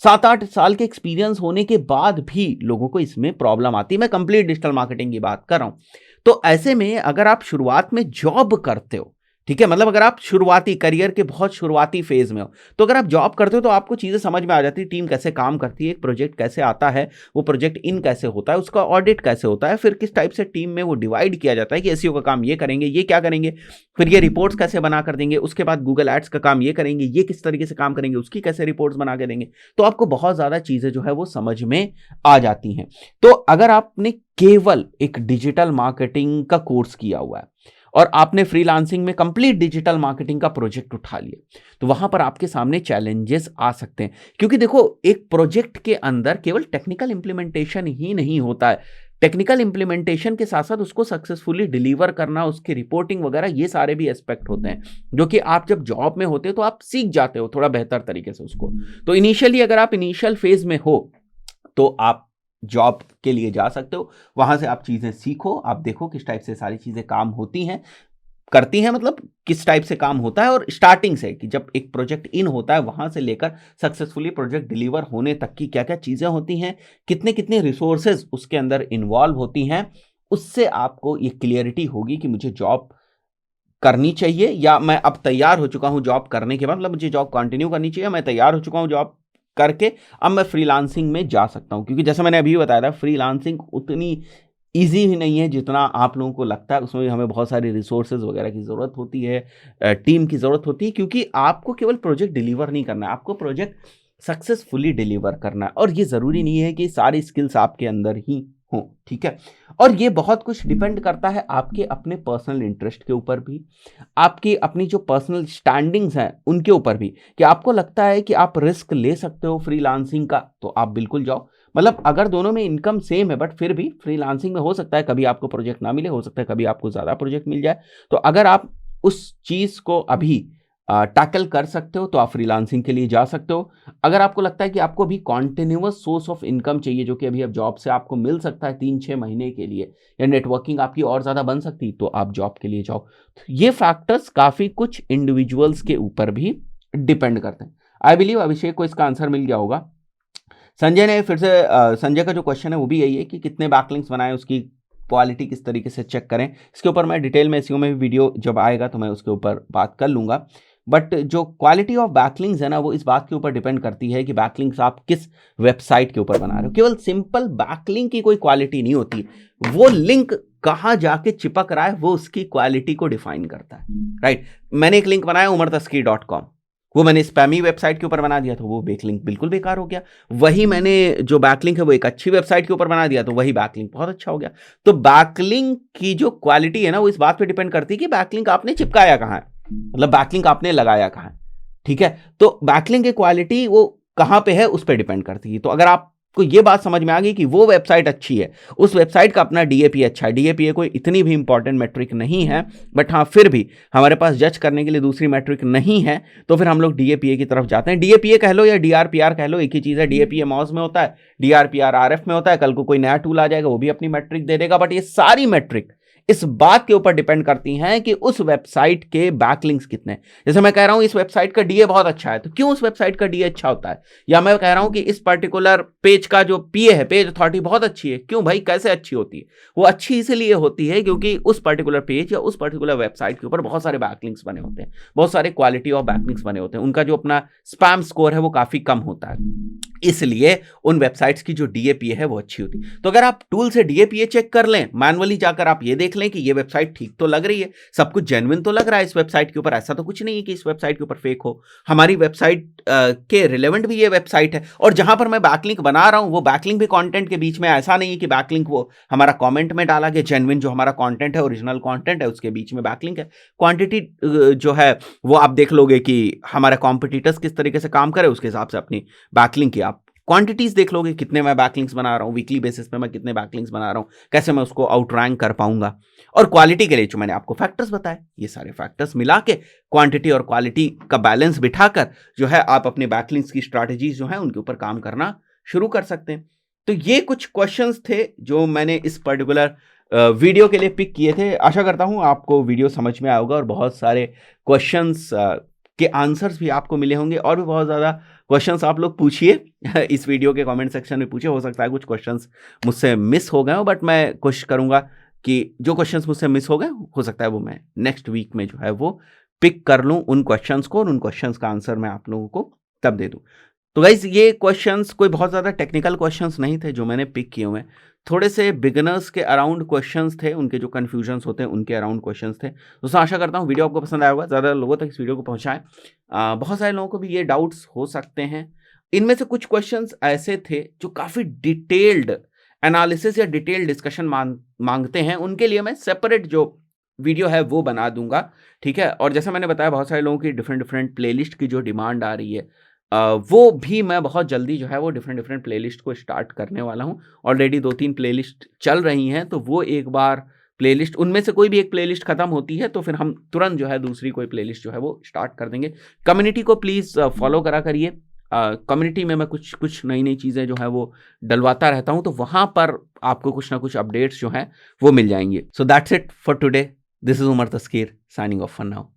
7-8 साल के एक्सपीरियंस होने के बाद भी लोगों को इसमें प्रॉब्लम आती है। मैं कंप्लीट डिजिटल मार्केटिंग की बात कर रहा हूं। तो ऐसे में अगर आप शुरुआत में जॉब करते हो, ठीक है, मतलब अगर आप शुरुआती करियर के बहुत शुरुआती फेज में हो, तो अगर आप जॉब करते हो तो आपको चीजें समझ में आ जाती है, टीम कैसे काम करती है, एक प्रोजेक्ट कैसे आता है, वो प्रोजेक्ट इन कैसे होता है, उसका ऑडिट कैसे होता है, फिर किस टाइप से टीम में वो डिवाइड किया जाता है कि एसईओ का काम ये करेंगे, ये क्या करेंगे, फिर ये रिपोर्ट्स कैसे बना कर देंगे, उसके बाद गूगल एड्स का काम ये करेंगे, ये किस तरीके से काम करेंगे, उसकी कैसे रिपोर्ट्स बना के देंगे। तो आपको बहुत ज्यादा चीजें जो है वो समझ में आ जाती हैं। तो अगर आपने केवल एक डिजिटल मार्केटिंग का कोर्स किया हुआ है और आपने फ्रीलांसिंग में कंप्लीट डिजिटल मार्केटिंग का प्रोजेक्ट उठा लिया, तो वहां पर आपके सामने चैलेंजेस आ सकते हैं। क्योंकि देखो एक प्रोजेक्ट के अंदर केवल टेक्निकल इंप्लीमेंटेशन ही नहीं होता है, टेक्निकल इंप्लीमेंटेशन के साथ साथ उसको सक्सेसफुली डिलीवर करना, उसकी रिपोर्टिंग वगैरह, ये सारे भी एस्पेक्ट होते हैं जो कि आप जब जॉब में होते हो तो आप सीख जाते हो थोड़ा बेहतर तरीके से उसको। तो इनिशियली अगर आप इनिशियल फेज में हो तो आप जॉब के लिए जा सकते हो, वहां से आप चीजें सीखो, आप देखो किस टाइप से सारी चीजें काम होती हैं, करती हैं, मतलब किस टाइप से काम होता है, और स्टार्टिंग से कि जब एक प्रोजेक्ट इन होता है वहां से लेकर सक्सेसफुली प्रोजेक्ट डिलीवर होने तक की क्या क्या चीजें होती हैं, कितने कितने रिसोर्सेज उसके अंदर इन्वॉल्व होती हैं, उससे आपको ये क्लियरिटी होगी कि मुझे जॉब करनी चाहिए या मैं अब तैयार हो चुका हूं जॉब करने के बाद, मतलब मुझे जॉब कंटिन्यू करनी चाहिए, मैं तैयार हो चुका हूं जॉब करके, अब मैं फ्रीलांसिंग में जा सकता हूं। क्योंकि जैसे मैंने अभी बताया था, फ्रीलांसिंग उतनी ईजी ही नहीं है जितना आप लोगों को लगता है, उसमें हमें बहुत सारी रिसोर्सेज वगैरह की ज़रूरत होती है, टीम की ज़रूरत होती है, क्योंकि आपको केवल प्रोजेक्ट डिलीवर नहीं करना है, आपको प्रोजेक्ट सक्सेसफुली डिलीवर करना है, और ये ज़रूरी नहीं है कि सारी स्किल्स आपके अंदर ही हो, ठीक है। और ये बहुत कुछ डिपेंड करता है आपके अपने पर्सनल इंटरेस्ट के ऊपर भी, आपकी अपनी जो पर्सनल स्टैंडिंग्स हैं उनके ऊपर भी, कि आपको लगता है कि आप रिस्क ले सकते हो फ्रीलांसिंग का, तो आप बिल्कुल जाओ। मतलब अगर दोनों में इनकम सेम है, बट फिर भी फ्रीलांसिंग में हो सकता है कभी आपको प्रोजेक्ट ना मिले, हो सकता है कभी आपको ज़्यादा प्रोजेक्ट मिल जाए। तो अगर आप उस चीज़ को अभी टैकल कर सकते हो तो आप फ्रीलांसिंग के लिए जा सकते हो। अगर आपको लगता है कि आपको अभी कॉन्टिन्यूअस सोर्स ऑफ इनकम चाहिए, जो कि अभी अब जॉब से आपको मिल सकता है 3-6 महीने के लिए, या नेटवर्किंग आपकी और ज़्यादा बन सकती, तो आप जॉब के लिए जाओ। ये फैक्टर्स काफ़ी कुछ इंडिविजुअल्स के ऊपर भी डिपेंड करते हैं। आई बिलीव अभिषेक को इसका आंसर मिल गया होगा। संजय ने फिर से संजय का जो क्वेश्चन है वो भी यही है कि कितने बैकलिंक्स बनाए, उसकी क्वालिटी किस तरीके से चेक करें, इसके ऊपर मैं डिटेल में एसईओ में भी वीडियो जब आएगा तो मैं उसके ऊपर बात कर लूँगा। बट जो क्वालिटी ऑफ बैकलिंक्स है ना, वो इस बात के ऊपर डिपेंड करती है कि बैकलिंक्स आप किस वेबसाइट के ऊपर बना रहे हो। केवल सिंपल बैकलिंक की कोई क्वालिटी नहीं होती, वो लिंक कहाँ जाके चिपक रहा है वो उसकी क्वालिटी को डिफाइन करता है, राइट। मैंने एक लिंक बनाया umartasky.com, वो मैंने स्पैमी वेबसाइट के ऊपर बना दिया तो वो बैकलिंक बिल्कुल बेकार हो गया। वही मैंने जो बैकलिंक है वो एक अच्छी वेबसाइट के ऊपर बना दिया तो वही बैकलिंक बहुत अच्छा हो गया। तो बैकलिंक की जो क्वालिटी है ना, वो इस बात पे डिपेंड करती है कि बैकलिंक आपने चिपकाया कहाँ है, मतलब बैकलिंक आपने लगाया कहाँ है, ठीक है। तो बैकलिंक की क्वालिटी वो कहाँ पे है उस पर डिपेंड करती है। तो अगर आपको ये बात समझ में आ गई कि वो वेबसाइट अच्छी है, उस वेबसाइट का अपना डीएपी अच्छा है, डीएपी कोई इतनी भी इंपॉर्टेंट मैट्रिक नहीं है, बट हाँ फिर भी हमारे पास जज करने के लिए दूसरी मैट्रिक नहीं है, तो फिर हम लोग डीएपीए की तरफ जाते हैं। डीएपीए कह लो या डीआरपीआर कह लो, एक ही चीज है। डीएपीए मॉस में होता है, डीआरपीआर आरएफ में होता है। कल को कोई नया टूल आ जाएगा वो भी अपनी मैट्रिक दे देगा, बट ये सारी मैट्रिक इस बात के ऊपर डिपेंड करती हैं कि उस वेबसाइट के बैकलिंक्स कितने। जैसे मैं कह रहा हूं इस वेबसाइट का डीए बहुत अच्छा है, तो क्यों उस वेबसाइट का डीए अच्छा होता है? या मैं कह रहा हूं कि इस पर्टिकुलर पेज का जो पीए है, पेज अथॉरिटी बहुत अच्छी है, क्यों भाई, कैसे अच्छी होती है? वो अच्छी इसलिए होती है क्योंकि उस पर्टिकुलर पेज या उस पर्टिकुलर वेबसाइट के ऊपर बहुत सारे बैकलिंक्स बने होते हैं, बहुत सारे क्वालिटी ऑफ बैकलिंक्स बने होते हैं, उनका जो अपना स्पैम स्कोर है वो काफी कम होता है, इसलिए उन वेबसाइट्स की जो डीएपीए है वो अच्छी होती है। तो अगर आप टूल से डीएपीए चेक कर लें, मैनुअली जाकर आप ये देख लें कि ये वेबसाइट ठीक तो लग रही है, सब कुछ जेन्युइन तो लग रहा है इस वेबसाइट के ऊपर, ऐसा तो कुछ नहीं है कि इस वेबसाइट के ऊपर फेक हो, हमारी वेबसाइट के रिलेवेंट भी ये वेबसाइट है, और जहां पर मैं बैकलिंक बना रहा हूं वो बैकलिंक भी कंटेंट के बीच में, ऐसा नहीं है कि बैकलिंक वो हमारा कमेंट में डाला गया, जेन्युइन जो हमारा कंटेंट है, ओरिजिनल कंटेंट है, उसके बीच में बैकलिंक है। क्वांटिटी जो है वो आप देख लोगे कि हमारे कॉम्पिटिटर्स किस तरीके से काम करे, उसके हिसाब से अपनी बैकलिंक की आप क्वांटिटीज देख लोगे, कितने मैं बैकलिंक्स बना रहा हूँ, वीकली बेसिस पे मैं कितने बैकलिंक्स बना रहा हूँ, कैसे मैं उसको आउट रैंक कर पाऊंगा। और क्वालिटी के लिए जो मैंने आपको फैक्टर्स बताए, ये सारे फैक्टर्स मिला के क्वांटिटी और क्वालिटी का बैलेंस बिठाकर जो है आप अपने बैकलिंक्स की स्ट्रैटेजीज जो है उनके ऊपर काम करना शुरू कर सकते हैं। तो ये कुछ क्वेश्चंस थे जो मैंने इस पर्टिकुलर वीडियो के लिए पिक किए थे। आशा करता हूं आपको वीडियो समझ में आया होगा और बहुत सारे क्वेश्चंस के आंसर्स भी आपको मिले होंगे, और भी बहुत ज़्यादा क्वेश्चंस आप लोग पूछिए इस वीडियो के कमेंट सेक्शन में पूछिए। हो सकता है कुछ क्वेश्चंस मुझसे मिस हो गए हो, बट मैं कोशिश करूंगा कि जो क्वेश्चंस मुझसे मिस हो गए हो सकता है वो मैं नेक्स्ट वीक में जो है वो पिक कर लूं उन क्वेश्चंस को, और उन क्वेश्चंस का आंसर मैं आप लोगों को तब दे दूं। तो गाइज ये क्वेश्चंस कोई बहुत ज़्यादा टेक्निकल क्वेश्चंस नहीं थे जो मैंने पिक किए हुए हैं, थोड़े से बिगिनर्स के अराउंड क्वेश्चंस थे, उनके जो कन्फ्यूजन्स होते हैं उनके अराउंड क्वेश्चंस थे। दोस्तों आशा करता हूँ वीडियो आपको पसंद आया होगा, ज़्यादा लोगों तक इस वीडियो को पहुँचाएं। बहुत सारे लोगों को भी ये डाउट्स हो सकते हैं। इनमें से कुछ क्वेश्चंस ऐसे थे जो काफ़ी डिटेल्ड एनालिसिस या डिटेल्ड डिस्कशन मांगते हैं, उनके लिए मैं सेपरेट जो वीडियो है वो बना दूंगा, ठीक है। और जैसा मैंने बताया बहुत सारे लोगों की डिफरेंट प्लेलिस्ट की जो डिमांड आ रही है, वो भी मैं बहुत जल्दी जो है वो डिफरेंट प्लेलिस्ट को स्टार्ट करने वाला हूँ। ऑलरेडी 2-3 प्लेलिस्ट चल रही हैं, तो वो एक बार प्लेलिस्ट, उनमें से कोई भी एक प्लेलिस्ट खत्म होती है तो फिर हम तुरंत जो है दूसरी कोई प्लेलिस्ट जो है वो स्टार्ट कर देंगे। कम्युनिटी को प्लीज़ फॉलो करा करिए। कम्युनिटी में मैं कुछ नई चीज़ें जो है वो डलवाता रहता हूँ, तो वहाँ पर आपको कुछ ना कुछ अपडेट्स जो हैं वो मिल जाएंगे। So that's it for today. This is Umar Taskeer signing off for now.